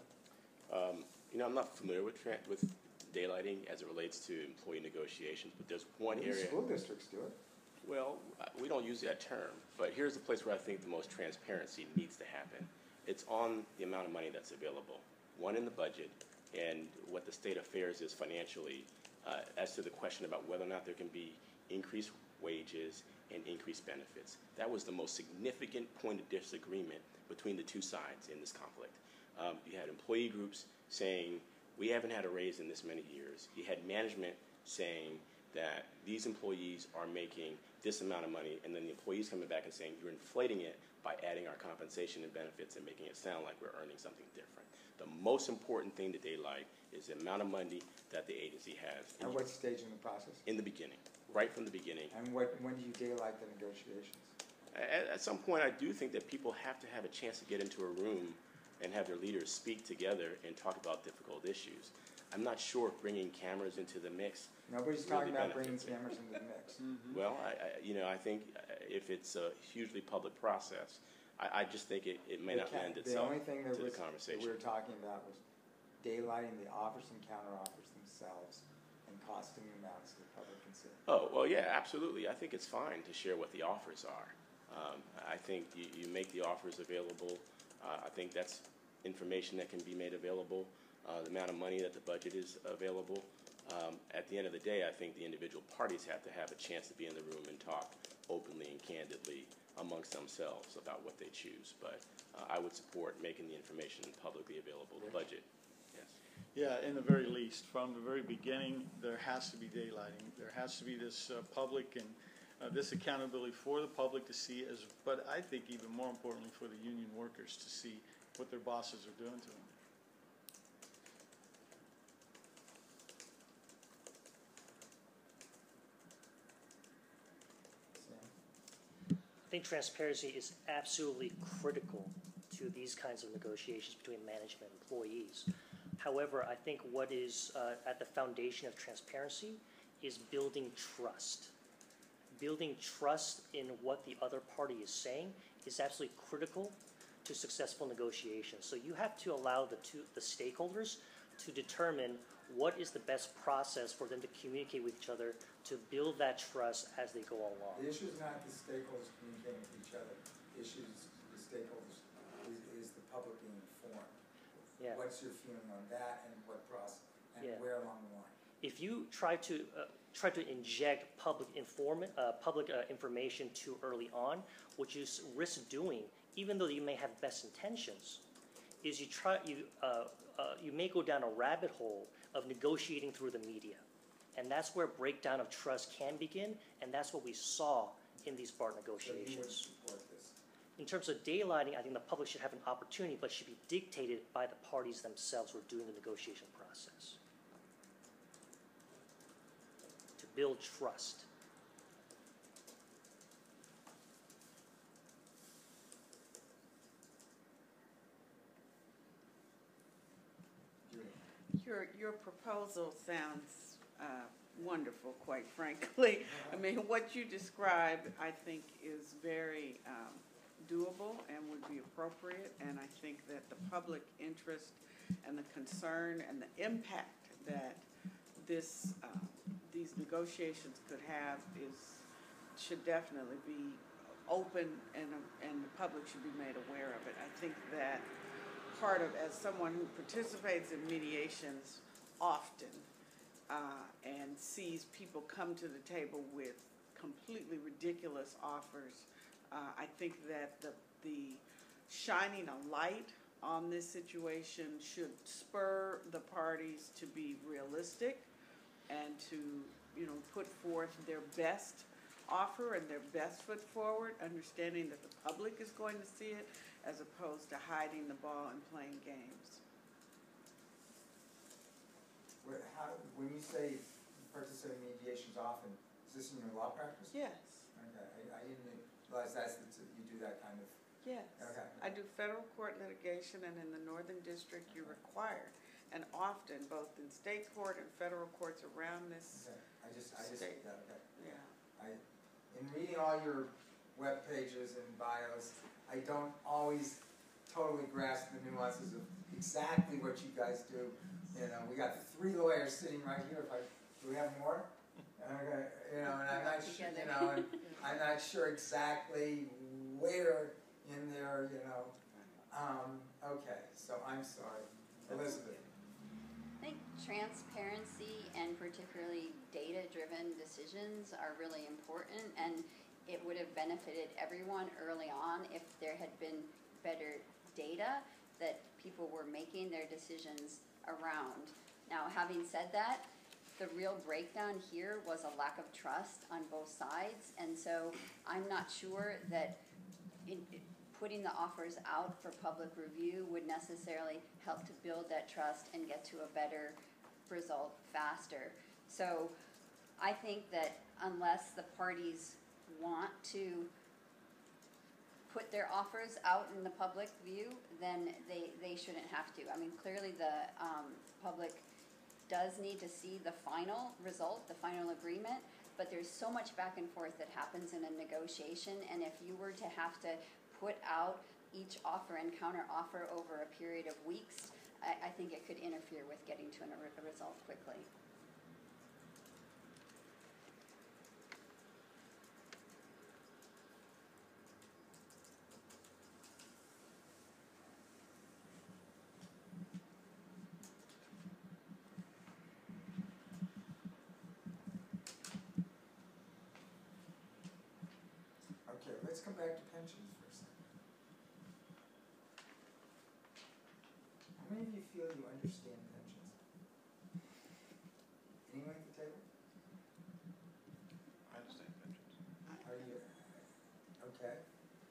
I'm not familiar with daylighting as it relates to employee negotiations, but there's one area. School districts do it. Well, we don't use that term, but here's the place where I think the most transparency needs to happen. It's on the amount of money that's available. One, in the budget, and what the state affairs is financially, as to the question about whether or not there can be increased wages and increased benefits. That was the most significant point of disagreement between the two sides in this conflict. You had employee groups saying, we haven't had a raise in this many years. You had management saying that these employees are making this amount of money, and then the employees coming back and saying, you're inflating it by adding our compensation and benefits and making it sound like we're earning something different. The most important thing to daylight is the amount of money that the agency has. At what stage in the process? In the beginning, right from the beginning. And when do you daylight the negotiations? At some point, I do think that people have to have a chance to get into a room and have their leaders speak together and talk about difficult issues. I'm not sure if bringing cameras into the mix. Nobody's really talking about bringing benefits it. cameras into the mix. Mm-hmm. Well, I think if it's a hugely public process, I just think it may not lend The itself only thing that to the that conversation. we were talking about was daylighting the offers and counteroffers themselves and costing amounts the public can see. Oh, well, yeah, absolutely. I think it's fine to share what the offers are. I think you make the offers available. I think that's information that can be made available, the amount of money that the budget is available. At the end of the day, I think the individual parties have to have a chance to be in the room and talk openly and candidly amongst themselves about what they choose. But I would support making the information publicly available, the budget. Yes. Yeah, in the very least, from the very beginning, there has to be daylighting. There has to be this public and this accountability for the public to see, but I think even more importantly for the union workers to see what their bosses are doing to them. think transparency is absolutely critical to these kinds of negotiations between management and employees. However, I think what is at the foundation of transparency is building trust. Building trust in what the other party is saying is absolutely critical to successful negotiations. So you have to allow the stakeholders to determine what is the best process for them to communicate with each other to build that trust as they go along. The issue is not the stakeholders communicating with each other. The issue is the stakeholders, is the public being informed. Yeah. What's your feeling on that and what process and Yeah. where along the line? If you try to inject public information too early on, what you risk doing, even though you may have best intentions, is you may go down a rabbit hole of negotiating through the media, and that's where breakdown of trust can begin, and that's what we saw in these BART So you would negotiations. support this? In terms of daylighting, I think the public should have an opportunity, but should be dictated by the parties themselves who are doing the negotiation process to build trust. Your proposal sounds wonderful, quite frankly. I mean, what you described, I think, is very doable and would be appropriate, and I think that the public interest and the concern and the impact that these negotiations could have should definitely be open, and the public should be made aware of it. I think that part of, as someone who participates in mediations often and sees people come to the table with completely ridiculous offers, I think that the shining a light on this situation should spur the parties to be realistic and to, put forth their best offer and their best foot forward, understanding that the public is going to see it, as opposed to hiding the ball and playing games. When you say you participate in mediations often, is this in your law practice? Yes, Okay, I didn't realize you do that kind of. yes. Okay. I do federal court litigation, and in the Northern District, you're required, and often, both in state court and federal courts around this. Okay, I just, State. yeah, okay. Yeah. In reading all your web pages and bios, I don't always totally grasp the nuances of exactly what you guys do. We got 3 lawyers sitting right here. Do we have more? Okay, and I'm not sure, and I'm not sure exactly where in there, okay, so I'm sorry. Elizabeth. I think transparency and particularly data-driven decisions are really important, and it would have benefited everyone early on if there had been better data that people were making their decisions around. Now, having said that, the real breakdown here was a lack of trust on both sides, and so I'm not sure that putting the offers out for public review would necessarily help to build that trust and get to a better result faster. So I think that unless the parties want to put their offers out in the public view, then they shouldn't have to. I mean, clearly the public does need to see the final result, the final agreement, but there's so much back and forth that happens in a negotiation, and if you were to have to put out each offer and counter offer over a period of weeks, I think it could interfere with getting to a result quickly. Okay, let's come back to pensions for a second. How many of you feel you understand pensions? Anyone at the table? I understand pensions. Are you, okay?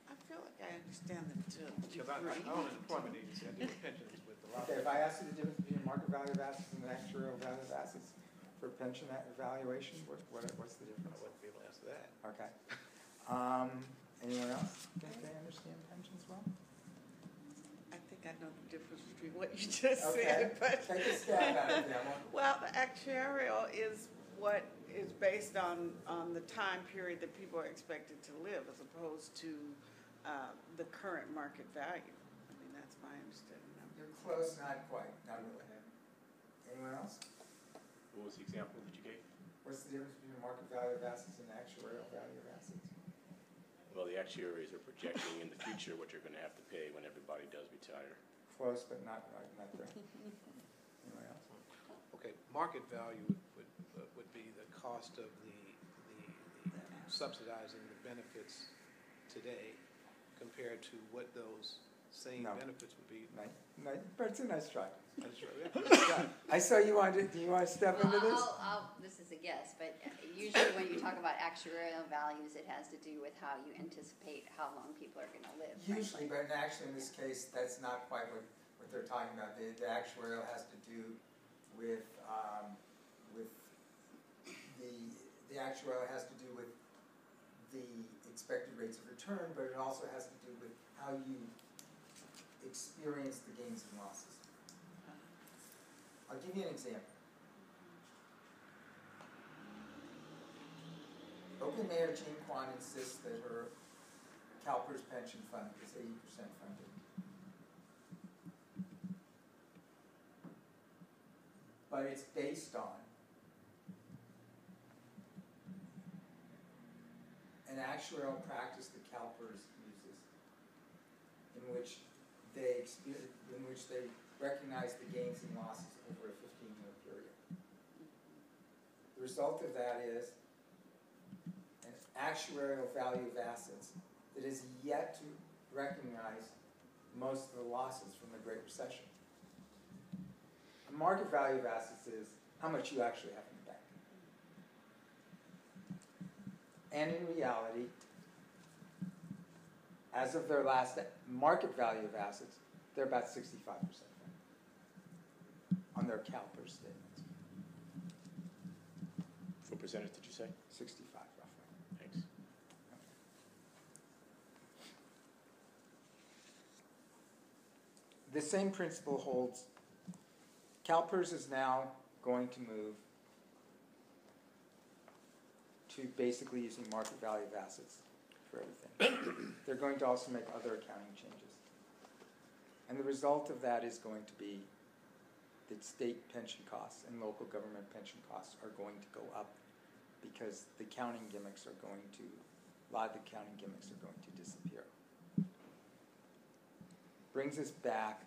I feel like I understand them too. Because I own an employment agency, I deal with pensions with a lot of. Okay, if I ask you the difference between market value of assets and the actuarial value of assets for pension evaluation, what's the difference? I wouldn't be able to answer that. Okay. Anyone else think they understand pensions well? I think I know the difference between what you just Okay, said, but. take a stab at it, Emma. Well, the actuarial is what is based on the time period that people are expected to live as opposed to the current market value. I mean, that's my understanding of it. You're close, not quite, not really. Anyone else? What was the example that you gave? What's the difference between the market value of assets and the actuarial value of assets? Well, the actuaries are projecting in the future what you're going to have to pay when everybody does retire. Close, but not right, not there. Anyone else? Okay, market value would be the cost of the subsidizing the benefits today compared to what those same No. benefits would be. But it's a nice try. That's right. I saw you wanted, do you want to step into this? This is a guess, but usually when you talk about actuarial values, it has to do with how you anticipate how long people are gonna live. Usually, frankly. but actually in this case, that's not quite what they're talking about. The actuarial has to do with the actuarial has to do with the expected rates of return, but it also has to do with how you experience the gains and losses. I'll give you an example. Oakland Mayor Jean Quan insists that her CalPERS pension fund is 80% funded. But it's based on an actuarial practice that CalPERS uses, in which they recognize the gains and losses over a 15-year period. The result of that is an actuarial value of assets that is yet to recognize most of the losses from the Great Recession. A market value of assets is how much you actually have in the bank. And in reality, as of their last market value of assets, they're about 65% on their CalPERS statements. What percentage did you say? 65 roughly. Thanks. The same principle holds. CalPERS is now going to move to basically using market value of assets for everything. They're going to also make other accounting changes. And the result of that is going to be that state pension costs and local government pension costs are going to go up because the counting gimmicks are going to, a lot of the counting gimmicks are going to disappear. Brings us back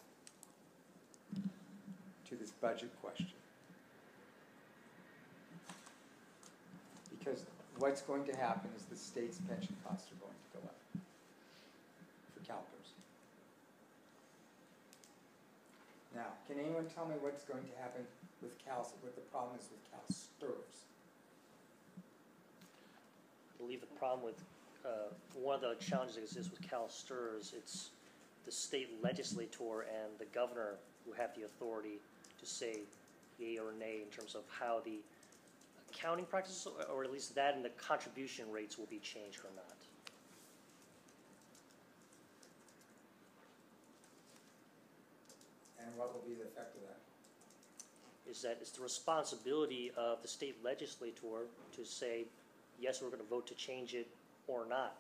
to this budget question. Because what's going to happen is the state's pension costs are going to go up for CalPERS. Now, can anyone tell me what's going to happen with what the problem is with CalSTRS? I believe the problem with one of the challenges that exists with CalSTRS, it's the state legislator and the governor who have the authority to say yay or nay in terms of how the accounting practices, or at least that and the contribution rates will be changed or not. And what will be the effect of that? Is that it's the responsibility of the state legislator to say, yes, we're going to vote to change it or not.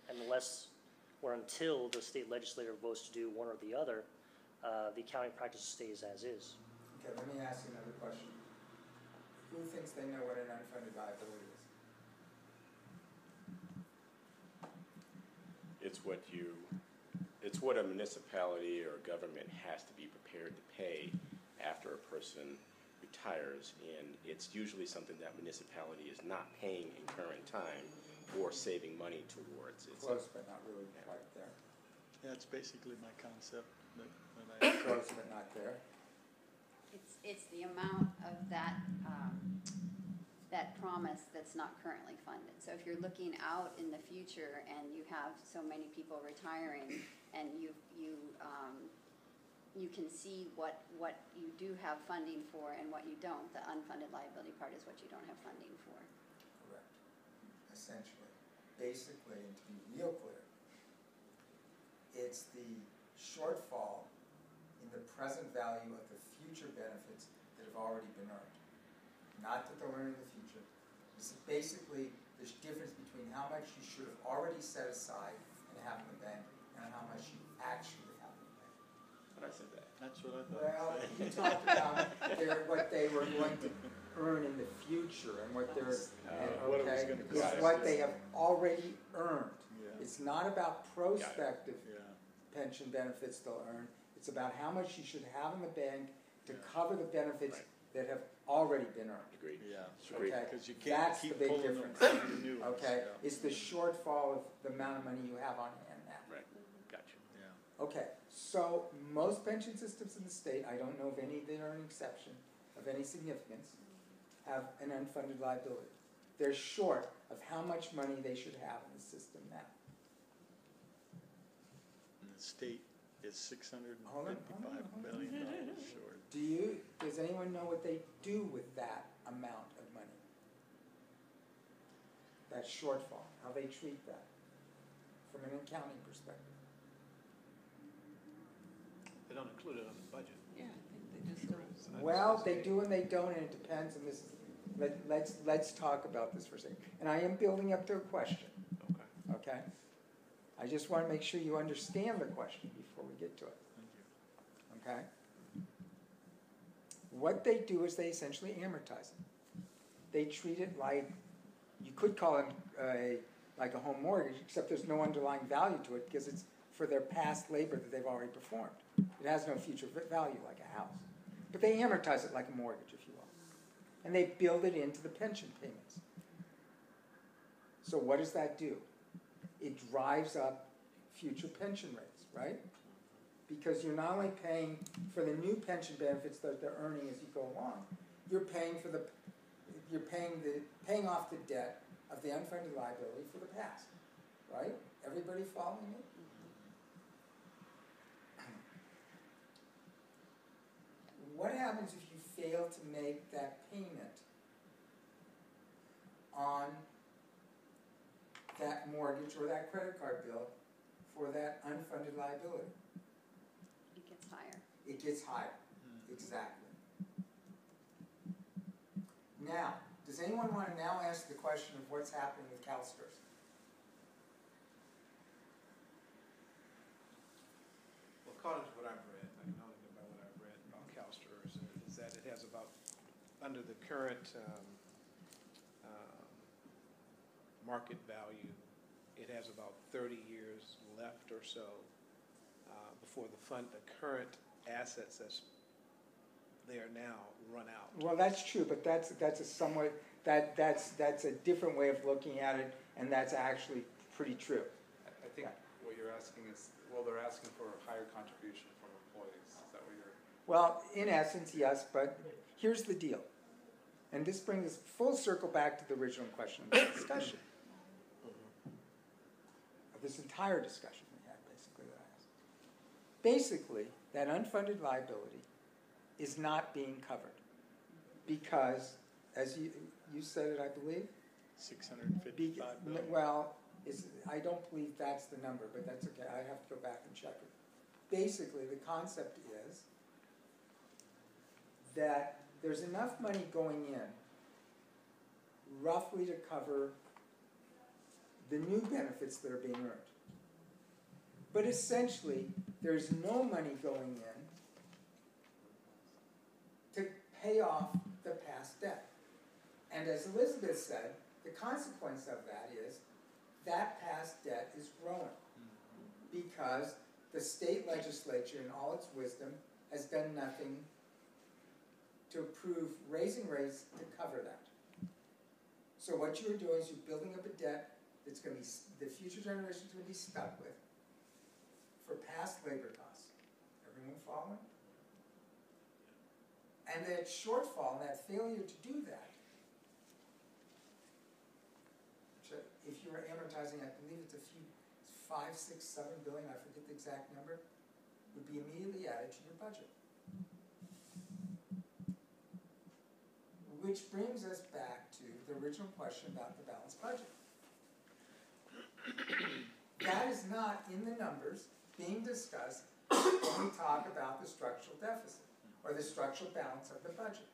Unless or until the state legislator votes to do one or the other, the accounting practice stays as is. Okay, let me ask you another question. Who thinks they know what an unfunded liability is? It's what a municipality or a government has to be prepared to pay after a person retires, and it's usually something that municipality is not paying in current time or saving money towards. It's Close, but not really quite there. Yeah, it's basically my concept. Close, but not there. It's the amount of that promise that's not currently funded. So if you're looking out in the future and you have so many people retiring, and you can see what you do have funding for and what you don't. The unfunded liability part is what you don't have funding for. Correct. Essentially. basically, and to be real clear, it's the shortfall in the present value of the future benefits that have already been earned. Not that they'll earn in the future. This is basically the difference between how much you should have already set aside and have in the bank and how much you actually have in the bank. But I said that. That's what I thought. Well, you talked about what they were going to earn in the future and what they're, what it was okay, gonna it's cost. what they have already earned. Yeah. It's not about prospective Yeah. pension benefits they'll earn. It's about how much you should have in the bank to Yeah. cover the benefits Right. that have already been earned. Agreed. Yeah. Agreed. Okay, Because you can't that's the keep big pulling difference. them from the new ones. Okay, Yeah. it's the shortfall of the amount of money you have on hand now. Right. Gotcha. Yeah. Okay, so most pension systems in the state, I don't know of any that are an exception of any significance, have an unfunded liability. They're short of how much money they should have in the system now. And the state is $655 Hold on. billion short. Does anyone know what they do with that amount of money? That shortfall, how they treat that from an accounting perspective? They don't include it on the budget. Yeah, I think they just don't. Well, they do and they don't, and it depends, and this is, let's talk about this for a second. And I am building up to a question, Okay. okay? I just want to make sure you understand the question before we get to it, Thank you. okay? What they do is they essentially amortize it. They treat it like, you could call it like a home mortgage, except there's no underlying value to it because it's for their past labor that they've already performed. It has no future value like a house. But they amortize it like a mortgage, if you will. And they build it into the pension payments. So what does that do? It drives up future pension rates, right? Because you're not only paying for the new pension benefits that they're earning as you go along, you're paying off the debt of the unfunded liability for the past, right? Everybody following me? What happens if you fail to make that payment on that mortgage or that credit card bill for that unfunded liability? It gets higher. It gets higher, exactly. Now, does anyone want to now ask the question of what's happening with CalSTRS? Well, according to what I've read, I can only go by what I've read about CalSTRS, is that it has about, under the current market value, it has about 30 years left or so before the current assets that's there now run out. Well, that's true, but that's a somewhat that's a different way of looking at it, and that's actually pretty true. I think what you're asking is, well, they're asking for a higher contribution from employees. Is that what you're? Well, in essence, yes, but here's the deal. And this brings us full circle back to the original question of the discussion. Of this entire discussion we had, basically, that I asked. Basically, that unfunded liability is not being covered because, as you said it, I believe? $655 billion. Well, I don't believe that's the number, but that's okay. I have to go back and check it. Basically, the concept is that there's enough money going in roughly to cover the new benefits that are being earned. But essentially, there's no money going in to pay off the past debt. And as Elizabeth said, the consequence of that is that past debt is growing because the state legislature, in all its wisdom, has done nothing to approve raising rates to cover that. So what you're doing is you're building up a debt that's going to be, the future generations are going to be stuck with for past labor costs. Everyone following? And that shortfall and that failure to do that, which if you were amortizing, I believe it's $5, $6, $7 billion, I forget the exact number, would be immediately added to your budget. Which brings us back to the original question about the balanced budget. That is not in the numbers being discussed when we talk about the structural deficit or the structural balance of the budget.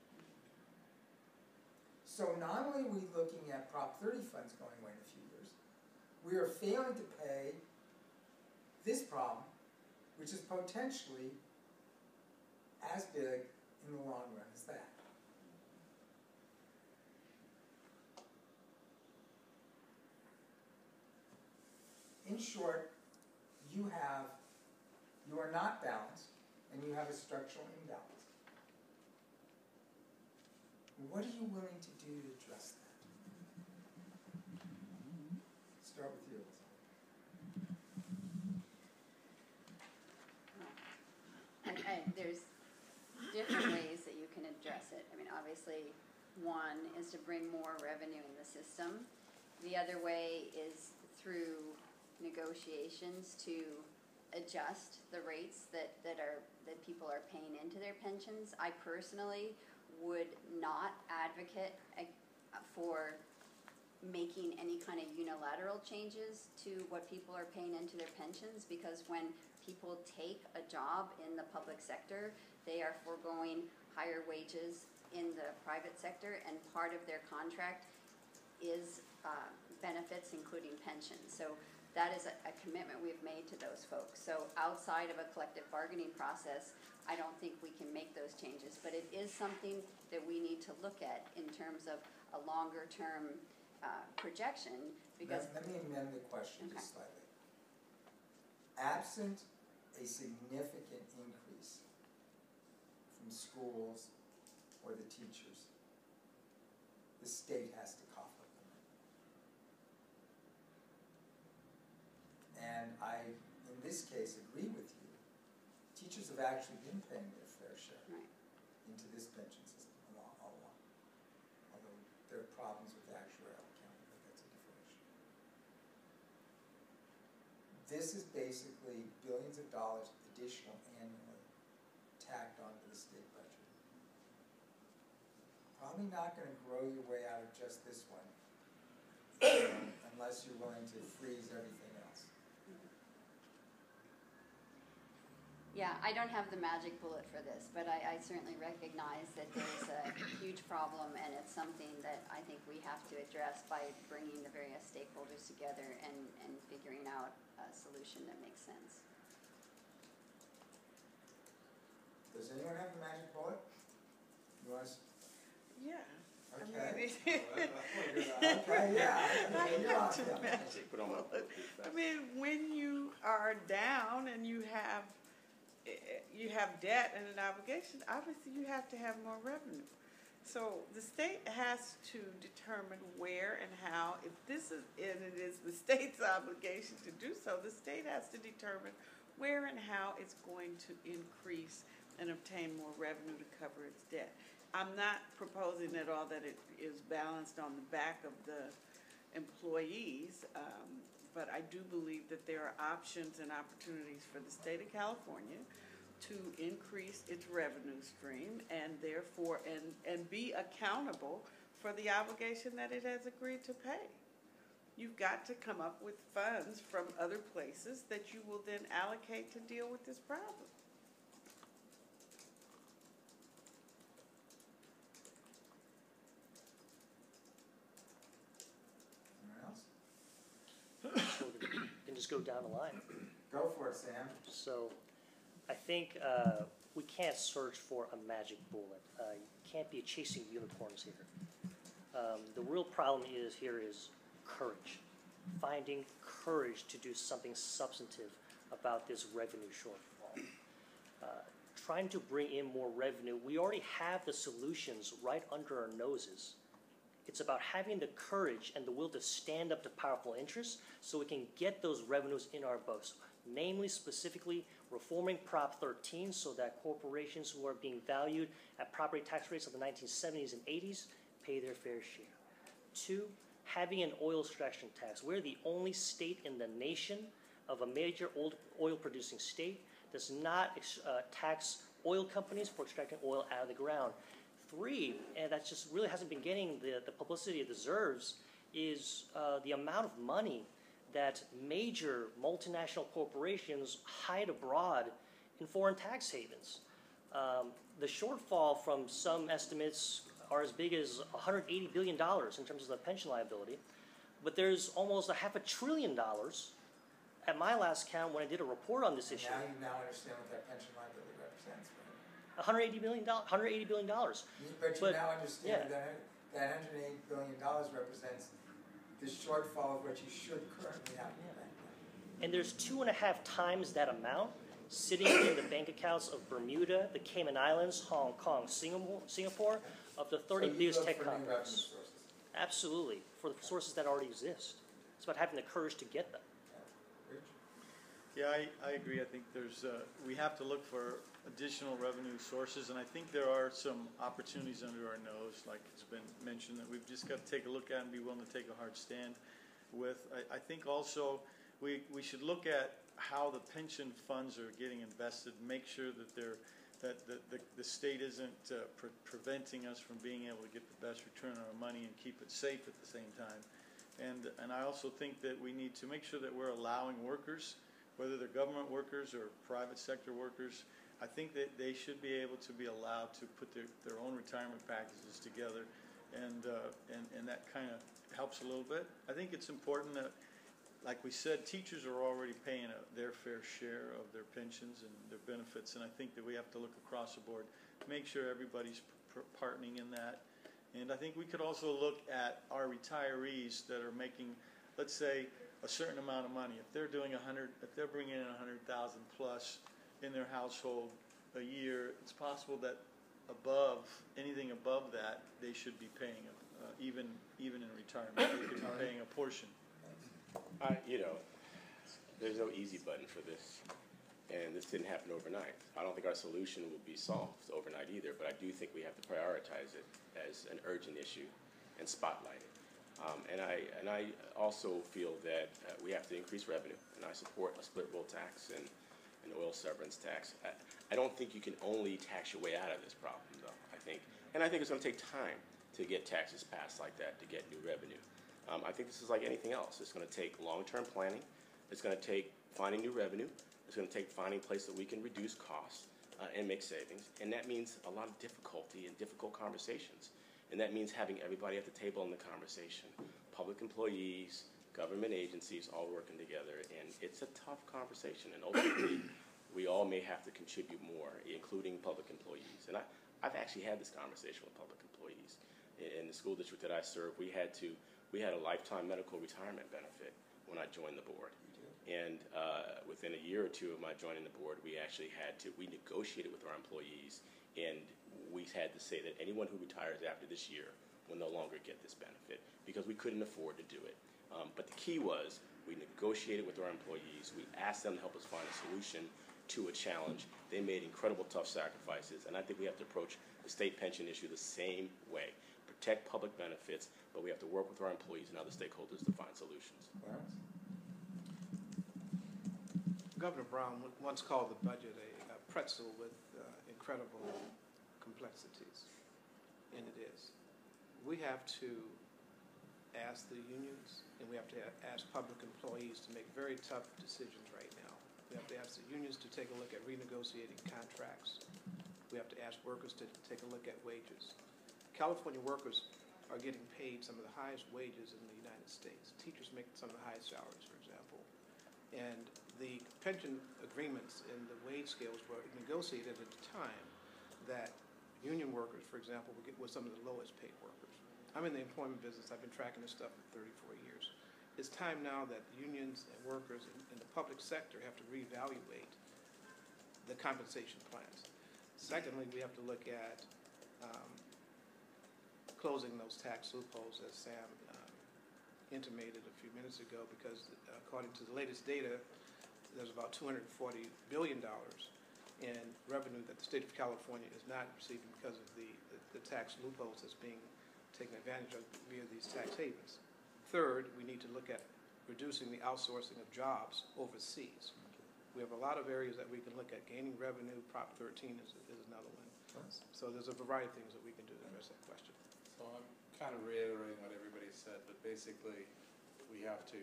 So not only are we looking at Prop 30 funds going away in a few years, we are failing to pay this problem, which is potentially as big in the long run as that. In short, you are not balanced, and you have a structural imbalance. What are you willing to do to address that? Start with you, Elizabeth. There's different ways that you can address it. I mean, obviously, one is to bring more revenue in the system. The other way is through negotiations to adjust the rates that people are paying into their pensions. I personally would not advocate for making any kind of unilateral changes to what people are paying into their pensions, because when people take a job in the public sector, they are foregoing higher wages in the private sector, and part of their contract is benefits, including pensions. So that is a commitment we've made to those folks. So outside of a collective bargaining process, I don't think we can make those changes, but it is something that we need to look at in terms of a longer term projection, because... Let me amend the question Okay. just slightly. Absent a significant increase from schools or the teachers, the state has to cough up the money. And I, in this case, agree with you. Teachers have actually been paying their fair share into this pension system all along. Although there are problems with actuarial accounting, but that's a different issue. This is basically billions of dollars additional annually tacked onto the state budget. Probably not going to grow your way out of just this one, unless you're willing to freeze everything else. Yeah, I don't have the magic bullet for this, but I certainly recognize that there's a huge problem, and it's something that I think we have to address by bringing the various stakeholders together and figuring out a solution that makes sense. Does anyone have the magic bullet? You want to? Yeah. Okay. Okay, yeah. I You're got off, your yeah. magic Put on my bullet. I mean, when you are down and you have debt and an obligation, obviously you have to have more revenue. So the state has to determine where and how, if this is, and it is the state's obligation to do so, the state has to determine where and how it's going to increase and obtain more revenue to cover its debt. I'm not proposing at all that it is balanced on the back of the employees, but I do believe that there are options and opportunities for the state of California to increase its revenue stream and therefore, and be accountable for the obligation that it has agreed to pay. You've got to come up with funds from other places that you will then allocate to deal with this problem. Anyone else? So we can just go down the line. Go for it, Sam. So I think we can't search for a magic bullet. You can't be chasing unicorns here. The real problem is courage. Finding courage to do something substantive about this revenue shortfall. Trying to bring in more revenue. We already have the solutions right under our noses. It's about having the courage and the will to stand up to powerful interests so we can get those revenues in our books. Namely, specifically, reforming Prop 13 so that corporations who are being valued at property tax rates of the 1970s and 80s pay their fair share. 2, having an oil extraction tax. We're the only state in the nation of a major oil-producing state does not tax oil companies for extracting oil out of the ground. 3, and that just really hasn't been getting the publicity it deserves, is the amount of money that major multinational corporations hide abroad in foreign tax havens. The shortfall from some estimates are as big as $180 billion in terms of the pension liability, but there's almost $500 billion at my last count when I did a report on this issue. Now you now understand what that pension liability represents, right? $180 billion. But you But, now understand yeah. that $108 billion represents the shortfall of what you should currently have in the bank. And there's 2.5 times that amount sitting in the bank accounts of Bermuda, the Cayman Islands, Hong Kong, Singapore, of the 30 biggest tech companies. Absolutely, for the sources that already exist. It's about having the courage to get them. Yeah, I agree. I think we have to look for additional revenue sources, and I think there are some opportunities under our nose, like it's been mentioned, that we've just got to take a look at and be willing to take a hard stand with. I think also we should look at how the pension funds are getting invested, make sure that the state isn't preventing us from being able to get the best return on our money and keep it safe at the same time. And I also think that we need to make sure that we're allowing workers, whether they're government workers or private sector workers, I think that they should be able to be allowed to put their own retirement packages together, and that kind of helps a little bit. I think it's important that, like we said, teachers are already paying their fair share of their pensions and their benefits, and I think that we have to look across the board, make sure everybody's partnering in that. And I think we could also look at our retirees that are making, let's say, a certain amount of money. If they're doing if they're bringing in 100,000 plus in their household a year, it's possible that anything above that, they should be paying, even in retirement, they could be paying a portion. There's no easy button for this, and this didn't happen overnight. I don't think our solution will be solved overnight either, but I do think we have to prioritize it as an urgent issue and spotlight it. And I also feel that we have to increase revenue, and I support a split roll tax and an oil severance tax. I don't think you can only tax your way out of this problem, though. I think it's going to take time to get taxes passed like that, to get new revenue. I think this is like anything else. It's going to take long-term planning. It's going to take finding new revenue. It's going to take finding a place that we can reduce costs and make savings. And that means a lot of difficulty and difficult conversations. And that means having everybody at the table in the conversation. Public employees, government agencies, all working together. And it's a tough conversation. And ultimately, we all may have to contribute more, including public employees. And I've actually had this conversation with public employees. In the school district that I serve, we had a lifetime medical retirement benefit when I joined the board. And within a year or two of my joining the board, we negotiated with our employees, and we had to say that anyone who retires after this year will no longer get this benefit because we couldn't afford to do it. But the key was we negotiated with our employees. We asked them to help us find a solution to a challenge. They made incredible tough sacrifices, and I think we have to approach the state pension issue the same way. Protect public benefits, but we have to work with our employees and other stakeholders to find solutions. Governor Brown once called the budget a pretzel with incredible complexities, and it is. We have to ask the unions, and we have to ask public employees to make very tough decisions right now. We have to ask the unions to take a look at renegotiating contracts. We have to ask workers to take a look at wages. California workers are getting paid some of the highest wages in the United States. Teachers make some of the highest salaries, for example. And the pension agreements and the wage scales were negotiated at a time that union workers, for example, were some of the lowest paid workers. I'm in the employment business. I've been tracking this stuff for 34 years. It's time now that unions and workers in the public sector have to reevaluate the compensation plans. Secondly, we have to look at closing those tax loopholes, as Sam intimated a few minutes ago, because according to the latest data, there's about $240 billion in revenue that the state of California is not receiving because of the tax loopholes that's being taken advantage of via these tax havens. Third, we need to look at reducing the outsourcing of jobs overseas. We have a lot of areas that we can look at. Gaining revenue, Prop 13 is another one. So there's a variety of things that we can do to address that question. So I'm kind of reiterating what everybody said, but basically we have to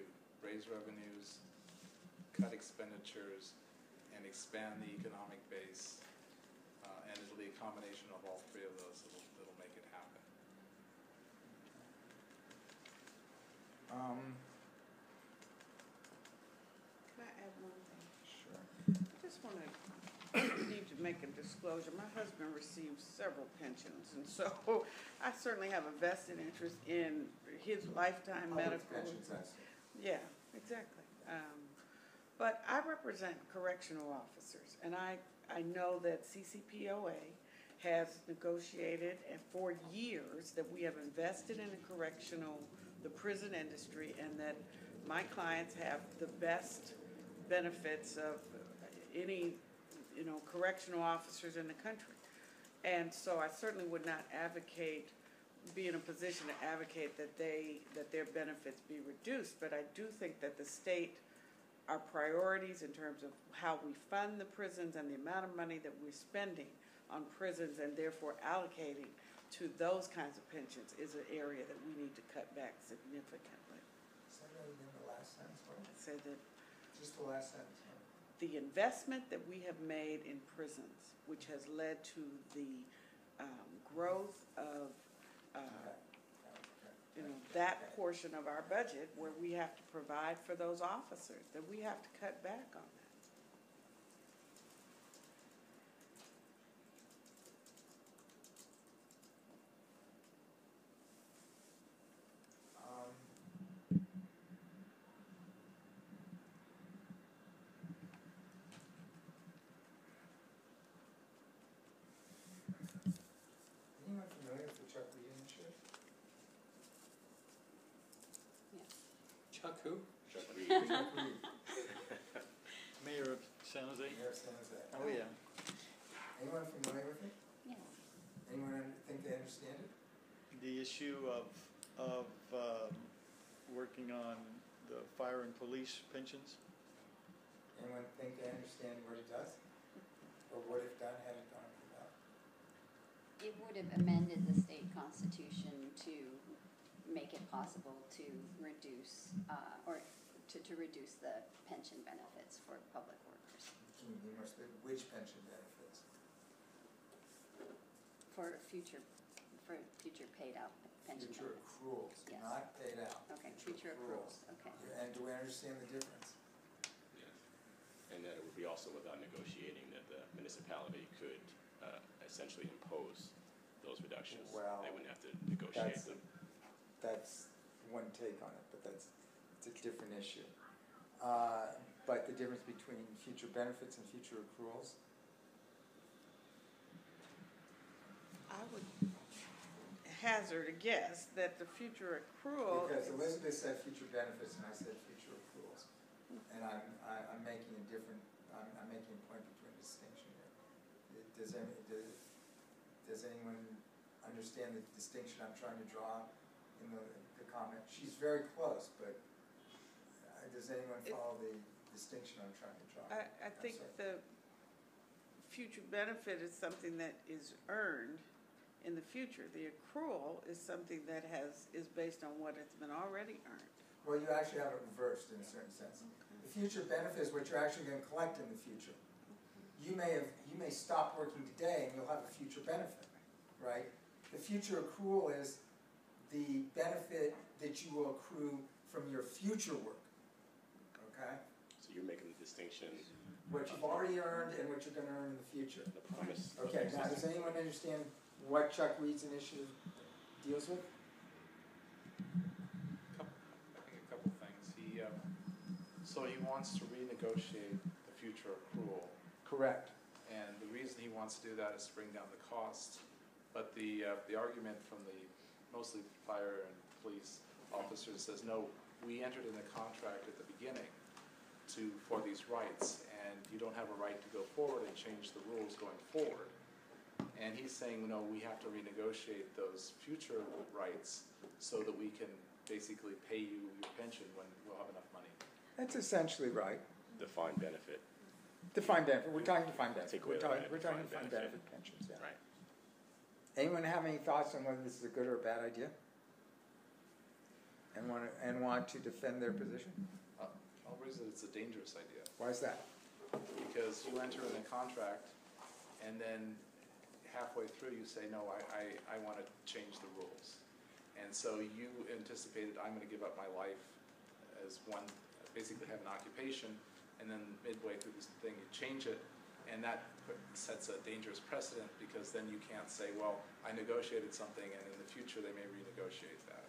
raise revenues, cut expenditures, and expand the economic base. And it'll be a combination of all three of those that'll make it happen. Can I add one thing? Sure. I just want to need to make a disclosure. My husband receives several pensions, and so I certainly have a vested interest in his lifetime medical. Pensions, Yeah, exactly. But I represent correctional officers, and I know that CCPOA has negotiated for years that we have invested in the prison industry, and that my clients have the best benefits of any, correctional officers in the country. And so I certainly would not be in a position to advocate that their benefits be reduced, but I do think that the state, our priorities in terms of how we fund the prisons and the amount of money that we're spending on prisons and therefore allocating to those kinds of pensions is an area that we need to cut back significantly. Say that again, the last sentence, what? I say that Just the last sentence. the investment that we have made in prisons, which has led to the growth of that portion of our budget where we have to provide for those officers, that we have to cut back on that. Anyone familiar with the Chuck Reed initiative? Chuck who? Chuck Reed. Chuck Reed, Mayor of San Jose? Mayor of San Jose. Oh, yeah. Anyone familiar with it? Yes. Anyone think they understand it? The issue of working on the fire and police pensions? Anyone think they understand what it does? Or would have done had it gone without? It would have amended the state constitution to make it possible to reduce, to reduce the pension benefits for public workers. Can you be more specific? Which pension benefits? For future paid out pension Future benefits. accruals, Yes. not paid out. Okay, future accruals, okay. And do we understand the difference? Yes. And that it would be also without negotiating, that the municipality could essentially impose those reductions. Well, They wouldn't have to negotiate That's, them. that's one take on it, but it's a different issue. But the difference between future benefits and future accruals? I would hazard a guess that the future accrual. Because Elizabeth said future benefits and I said future accruals. And I'm making a different, I'm making a point between distinction here. Does anyone understand the distinction I'm trying to draw in the comment? She's very close, but does anyone follow the distinction I'm trying to draw? I think the future benefit is something that is earned in the future. The accrual is something that is based on what has been already earned. Well, you actually have it reversed in a certain sense. The future benefit is what you're actually going to collect in the future. You may stop working today and you'll have a future benefit, right? The future accrual is the benefit that you will accrue from your future work, okay? So you're making the distinction. What you've already earned and what you're going to earn in the future. The promise. Okay, now does anyone understand what Chuck Reed's initiative deals with? I think a couple things. So he wants to renegotiate the future accrual, Correct. and the reason he wants to do that is to bring down the cost. But the argument from the mostly fire and police officers says, no, we entered in a contract at the beginning for these rights, and you don't have a right to go forward and change the rules going forward. And he's saying, no, we have to renegotiate those future rights so that we can basically pay you your pension when we'll have enough money. That's essentially right. Defined benefit. Defined benefit, we're talking defined benefit. Take away We're the talking defined defined benefit. benefit pensions, yeah. Right. Anyone have any thoughts on whether this is a good or a bad idea? And want to defend their position? I'll raise it, it's a dangerous idea. Why is that? Because you enter in a contract, and then halfway through you say, no, I want to change the rules. And so you anticipated, I'm going to give up my life as one, basically have an occupation, and then midway through this thing you change it, and that sets a dangerous precedent, because then you can't say, well, I negotiated something, and in the future they may renegotiate that.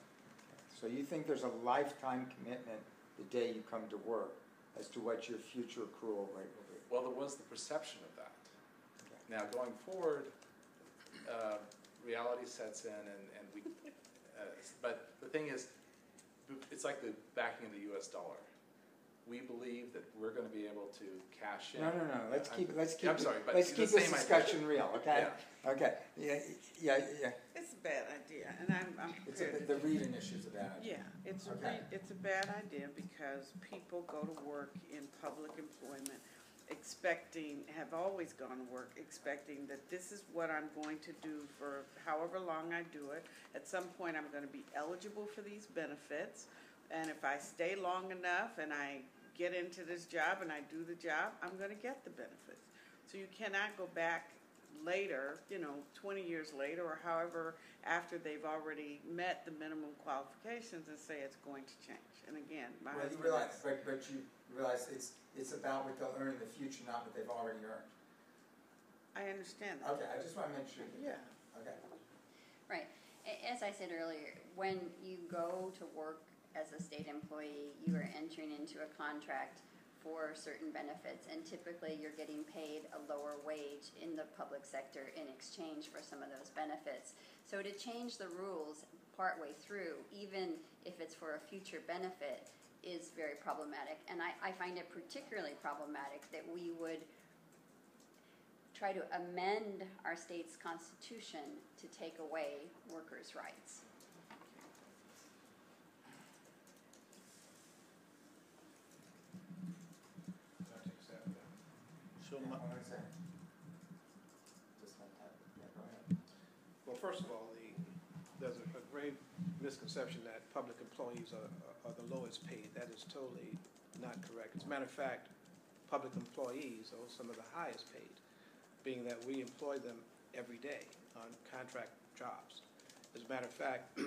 So you think there's a lifetime commitment the day you come to work as to what your future accrual rate will be? Well, there was the perception of that. Okay. Now, going forward, reality sets in, and we, but the thing is, it's like the backing of the U.S. dollar. We believe that we're going to be able to cash in. No. Let's keep I'm sorry, but let's it's keep the this same discussion idea. real, okay? Yeah. Okay. Yeah. It's a bad idea, and I'm It's prepared to. the reading issue's a bad idea. Yeah, it's Okay. it's a bad idea because people go to work in public employment have always gone to work expecting that this is what I'm going to do for however long I do it. At some point, I'm going to be eligible for these benefits, and if I stay long enough and I get into this job and I do the job, I'm going to get the benefits. So you cannot go back later, 20 years later or however after they've already met the minimum qualifications and say it's going to change. And again, my Well, you husband realize, is- but you realize it's about what they'll earn in the future, not what they've already earned. I understand that. Okay, I just want to make sure. Yeah. Okay. Right. As I said earlier, when you go to work as a state employee, you are entering into a contract for certain benefits, and typically you're getting paid a lower wage in the public sector in exchange for some of those benefits. So to change the rules partway through, even if it's for a future benefit, is very problematic. And I find it particularly problematic that we would try to amend our state's constitution to take away workers' rights. So my, Hold on a second. Just like that. Yeah, go ahead. Well, first of all, there's a great misconception that public employees are the lowest paid. That is totally not correct. As a matter of fact, public employees are some of the highest paid, being that we employ them every day on contract jobs. As a matter of fact,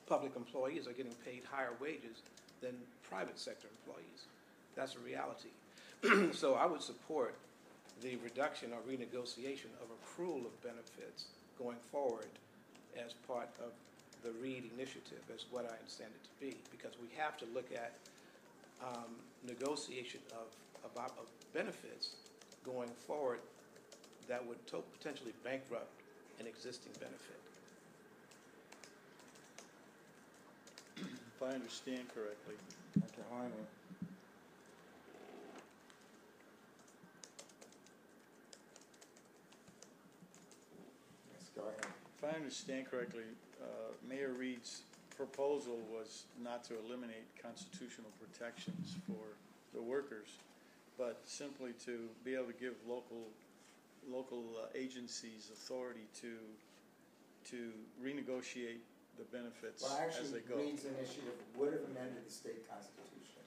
public employees are getting paid higher wages than private sector employees. That's a reality. So I would support the reduction or renegotiation of accrual of benefits going forward as part of the READ initiative, is what I understand it to be, because we have to look at negotiation of benefits going forward that would potentially bankrupt an existing benefit. if I understand correctly, Okay, hold on a minute. Yes, go ahead. if I understand correctly, Mayor Reed's proposal was not to eliminate constitutional protections for the workers, but simply to be able to give local agencies authority to renegotiate the benefits Well, as actually, they go. Reed's initiative would have amended the state constitution.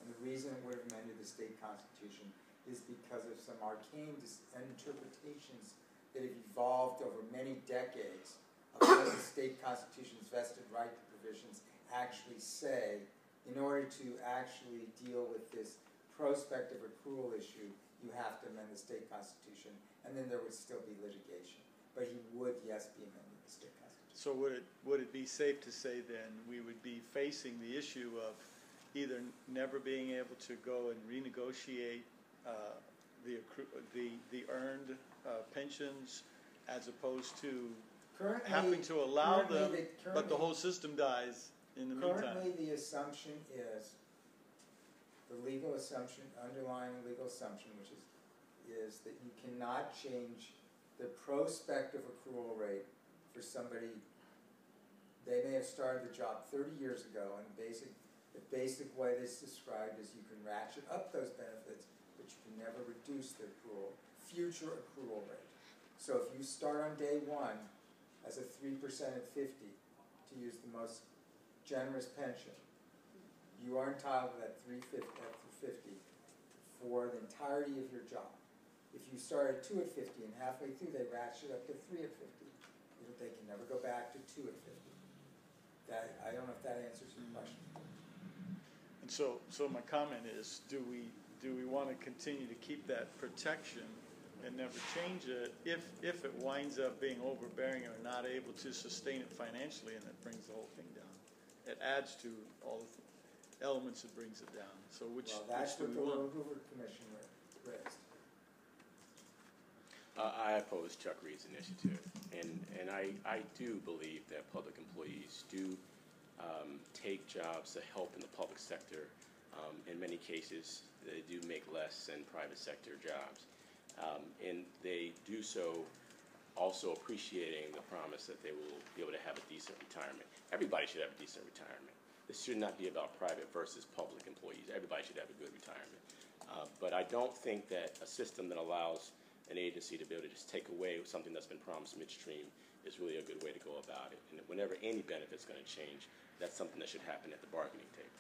And the reason it would have amended the state constitution is because of some arcane interpretations that have evolved over many decades of what the state constitution's vested right provisions actually say. In order to actually deal with this prospective accrual issue, you have to amend the state constitution, and then there would still be litigation. But he would, yes, be amending the state constitution. So would it be safe to say then we would be facing the issue of either never being able to go and renegotiate the earned pensions, as opposed to having to allow them, but the whole system dies in the meantime? Currently, the assumption is, the legal assumption, underlying legal assumption, which is that you cannot change the prospective accrual rate for somebody. They may have started the job 30 years ago, and the basic way this is described is you can ratchet up those benefits, but you can never reduce the future accrual rate. So if you start on day one as a 3% at 50, to use the most generous pension, you are entitled to that $350 for the entirety of your job. If you start at 2 at 50 and halfway through they ratchet up to 3 at 50, they can never go back to 2 at 50. That, I don't know if that answers your question. And so my comment is, do we want to continue to keep that protection and never change it if it winds up being overbearing or not able to sustain it financially, and it brings the whole thing down? It adds to all the elements that brings it down. So Well, that's do what we the want? Hoover Commission raised. I oppose Chuck Reed's initiative, and I do believe that public employees do take jobs to help in the public sector. In many cases, they do make less than private sector jobs, and they do so also appreciating the promise that they will be able to have a decent retirement. Everybody should have a decent retirement. This should not be about private versus public employees. Everybody should have a good retirement. But I don't think that a system that allows an agency to be able to just take away something that's been promised midstream is really a good way to go about it. And whenever any benefit's going to change, that's something that should happen at the bargaining table.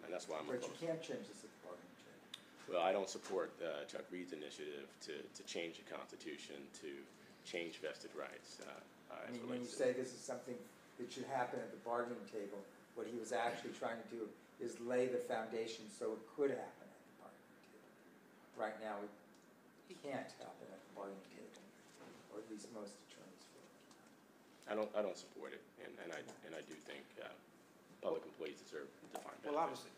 And that's why I'm But opposed. you can't change this at the bargaining table. Well, I don't support Chuck Reed's initiative to change the Constitution, to change vested rights. I mean, when you say this is something that should happen at the bargaining table, what he was actually trying to do is lay the foundation so it could happen at the bargaining table. Right now, it can't happen at the bargaining table, or at least most attorneys feel. I don't support it, and I do think public employees deserve defined benefits. Well, obviously,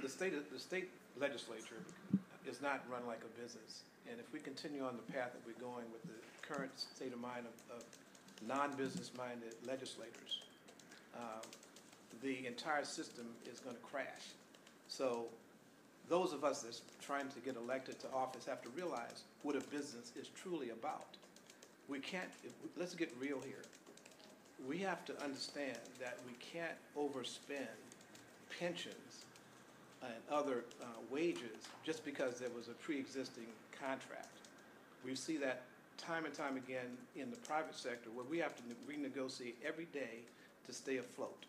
the state legislature is not run like a business. And if we continue on the path that we're going with the current state of mind of non-business-minded legislators, the entire system is going to crash. So those of us that's trying to get elected to office have to realize what a business is truly about. We can't, let's get real here. We have to understand that we can't overspend pensions and other wages just because there was a pre-existing contract. We see that time and time again in the private sector where we have to renegotiate every day to stay afloat.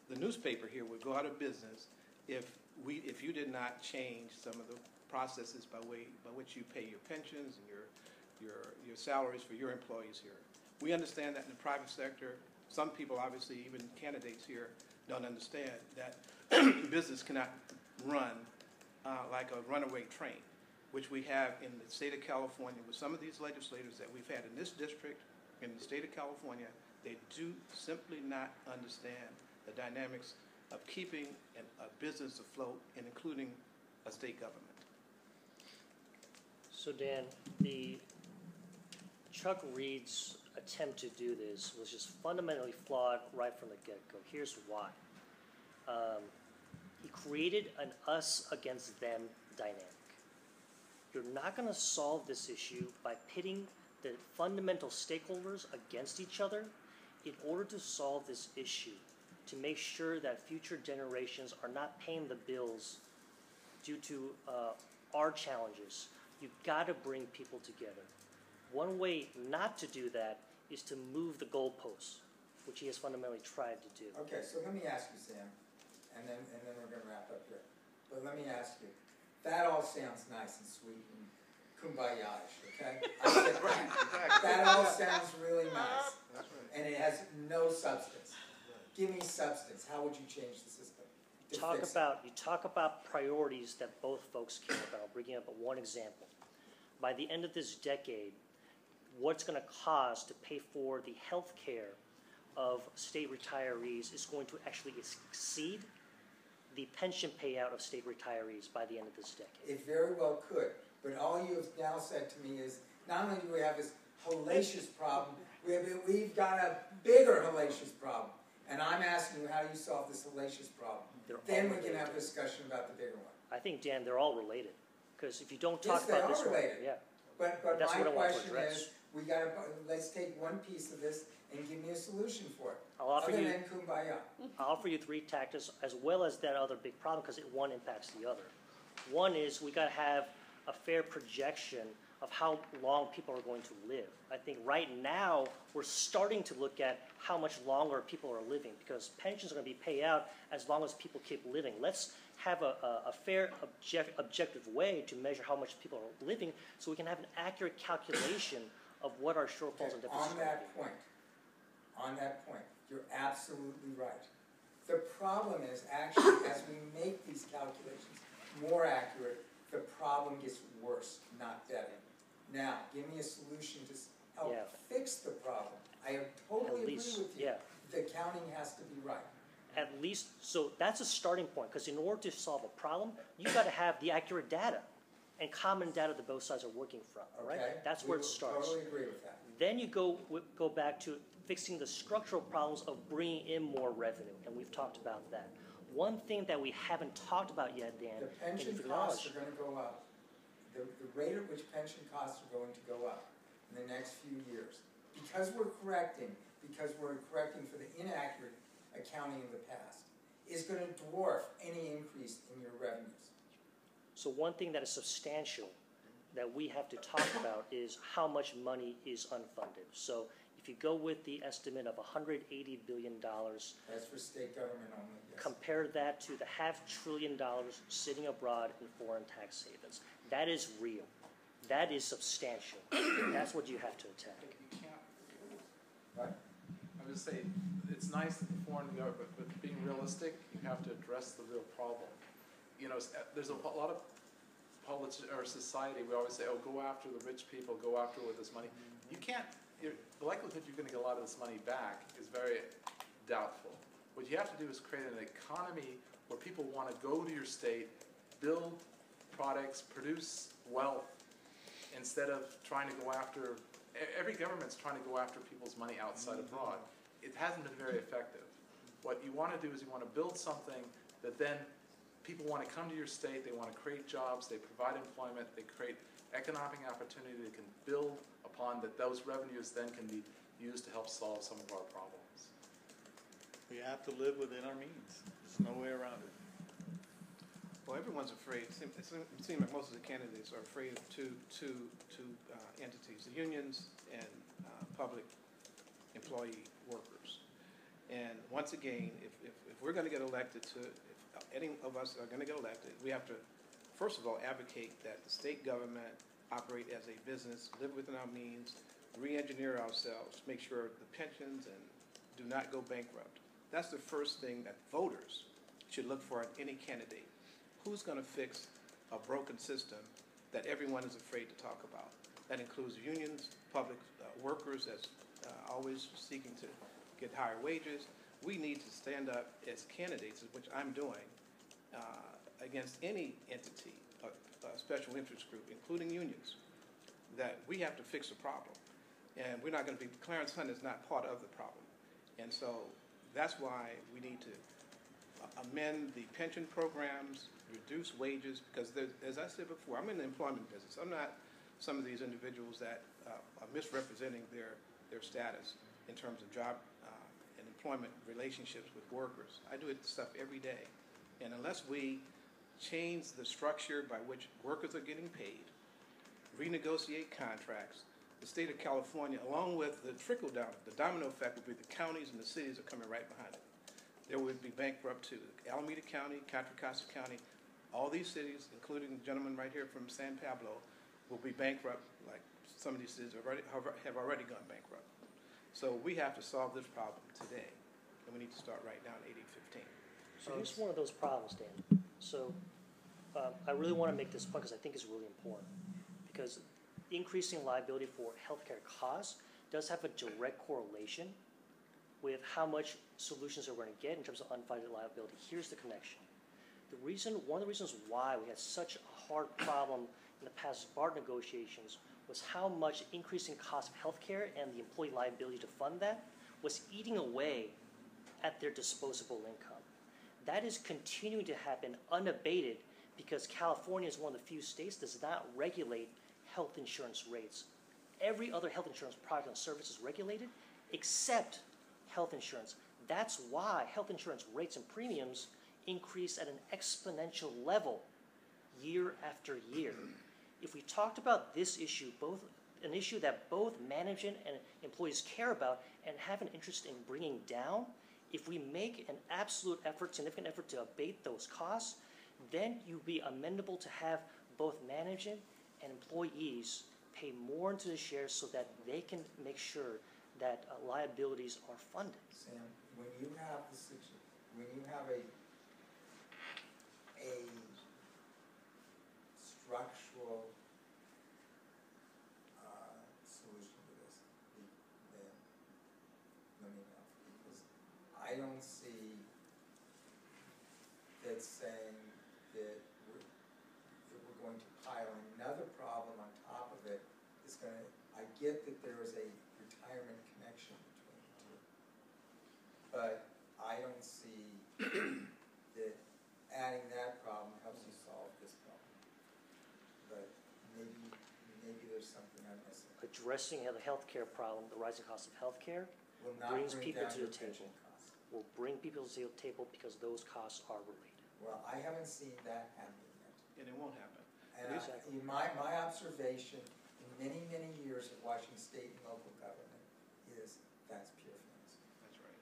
The newspaper here would go out of business if you did not change some of the processes by which you pay your pensions and your salaries for your employees here. We understand that in the private sector. Some people, obviously, even candidates here, don't understand that business cannot run like a runaway train, which we have in the state of California with some of these legislators that we've had in this district, in the state of California. They do simply not understand the dynamics of keeping a business afloat and including a state government. So Dan, the Chuck Reed's attempt to do this was just fundamentally flawed right from the get-go. Here's why. He created an us against them dynamic. You're not going to solve this issue by pitting the fundamental stakeholders against each other. In order to solve this issue, to make sure that future generations are not paying the bills due to our challenges, you've got to bring people together. One way not to do that is to move the goalposts, which he has fundamentally tried to do. Okay, so let me ask you, Sam, and then we're going to wrap up here. But let me ask you, that all sounds nice and sweet and kumbaya-ish, okay? I get that. That all sounds really nice. That's right. And it has no substance. Give me substance. How would you change the system? You talk about priorities that both folks care about. I'll bring you up one example. By the end of this decade, what's going to cost to pay for the health care of state retirees is going to actually exceed the pension payout of state retirees by the end of this decade. It very well could. But all you have now said to me is, not only do we have this hellacious problem, we've got a bigger hellacious problem. And I'm asking you how you solve this hellacious problem. Then we can have a discussion about the bigger one. I think, Dan, they're all related. Because if you don't talk about this one, related. yeah. But That's my what I want to question address. is, let's take one piece of this and give me a solution for it. I'll offer other you- than kumbaya. I'll offer you three tactics as well as that other big problem because one impacts the other. One is we got to have a fair projection of how long people are going to live. I think right now we're starting to look at how much longer people are living because pensions are going to be paid out as long as people keep living. Let's have a fair, objective way to measure how much people are living, so we can have an accurate calculation of what our shortfalls and deficits are going to be. On that point, you're absolutely right. The problem is actually, as we make these calculations more accurate, the problem gets worse, not better. Now, give me a solution to help fix the problem. I totally agree with you. Yeah. The counting has to be right. At least, so that's a starting point, because in order to solve a problem, you've got to have the accurate data and common data that both sides are working from, all right? Okay? That's where it starts. Totally agree with that. Then you go back to fixing the structural problems of bringing in more revenue, and we've talked about that. One thing that we haven't talked about yet, Dan, The pension costs are going to go up. The rate at which pension costs are going to go up in the next few years, because we're correcting for the inaccurate accounting of the past, is going to dwarf any increase in your revenues. So one thing that is substantial that we have to talk about is how much money is unfunded. So if you go with the estimate of $180 billion, that's for state government only. Yes. Compare that to the $500 billion sitting abroad in foreign tax havens. That is real. That is substantial. That's what you have to attack. You can't. Right. I would say it's nice that the foreign government, but being realistic, you have to address the real problem. You know, there's a lot of or society. We always say, "Oh, go after the rich people. Go after with this money." You can't. The likelihood you're going to get a lot of this money back is very doubtful. What you have to do is create an economy where people want to go to your state, build products, produce wealth, instead of trying to go after. Every government's trying to go after people's money outside abroad. It hasn't been very effective. What you want to do is you want to build something that then people want to come to your state, they want to create jobs, they provide employment, they create economic opportunity they can build upon, that those revenues then can be used to help solve some of our problems. We have to live within our means. There's no way around it. Well, everyone's afraid. It seems like most of the candidates are afraid of two entities, the unions and public employee workers. And once again, if we're going to get elected if any of us are going to get elected, we have to, first of all, advocate that the state government operate as a business, live within our means, re-engineer ourselves, make sure the pensions and do not go bankrupt. That's the first thing that voters should look for in any candidate. Who's going to fix a broken system that everyone is afraid to talk about? That includes unions, public workers that's always seeking to get higher wages. We need to stand up as candidates, which I'm doing, against any entity, a special interest group, including unions, that we have to fix the problem. And we're not going to be, Clarence Hunt is not part of the problem. And so that's why we need to amend the pension programs, reduce wages, because as I said before, I'm in the employment business. I'm not some of these individuals that are misrepresenting their status in terms of job and employment relationships with workers. I do stuff every day. And unless we change the structure by which workers are getting paid, renegotiate contracts, the state of California, along with the trickle down, the domino effect would be the counties and the cities are coming right behind it. There would be bankrupt too. Alameda County, Contra Costa County, all these cities, including the gentleman right here from San Pablo, will be bankrupt, like some of these cities have already gone bankrupt. So we have to solve this problem today, and we need to start right now in 1815. So here's one of those problems, Dan. So I really want to make this point because I think it's really important. Because increasing liability for healthcare costs does have a direct correlation with how much solutions we're going to get in terms of unfunded liability. Here's the connection. One of the reasons why we had such a hard problem in the past BART negotiations was how much increasing cost of healthcare and the employee liability to fund that was eating away at their disposable income. That is continuing to happen unabated because California is one of the few states that does not regulate health insurance rates. Every other health insurance product and service is regulated except health insurance. That's why health insurance rates and premiums increase at an exponential level year after year. If we talked about this issue, an issue that both management and employees care about and have an interest in bringing down, if we make an absolute effort, significant effort to abate those costs, then you'd be amenable to have both management and employees pay more into the shares so that they can make sure that liabilities are funded. Sam, when you have when you have a structural solution to this, then let me know, because I don't see that saying that we're going to pile another problem on top of it is going to, I get that there is a retirement connection between the two, but I don't see that adding that problem helps you solve this problem. But maybe there's something I'm missing. Addressing the healthcare problem, the rising cost of healthcare, Will not brings bring people down to your the pension table. costs. Will bring people to the table because those costs are related. Well, I haven't seen that happen yet. And it won't happen. And Exactly. my observation in many, many years of watching state and local government is that's pure fantasy. That's right.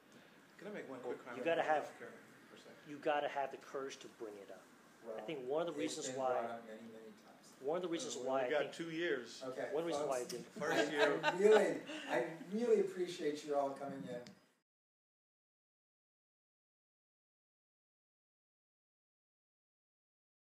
Can I make one quick comment? You gotta about have- healthcare for a second? You gotta have the courage to bring it up. Well, I think one of the reasons it's been why, brought up many, many times. one of the reasons We why only I got think, 2 years. Okay. one reason why I folks, didn't. First year. I really appreciate you all coming in.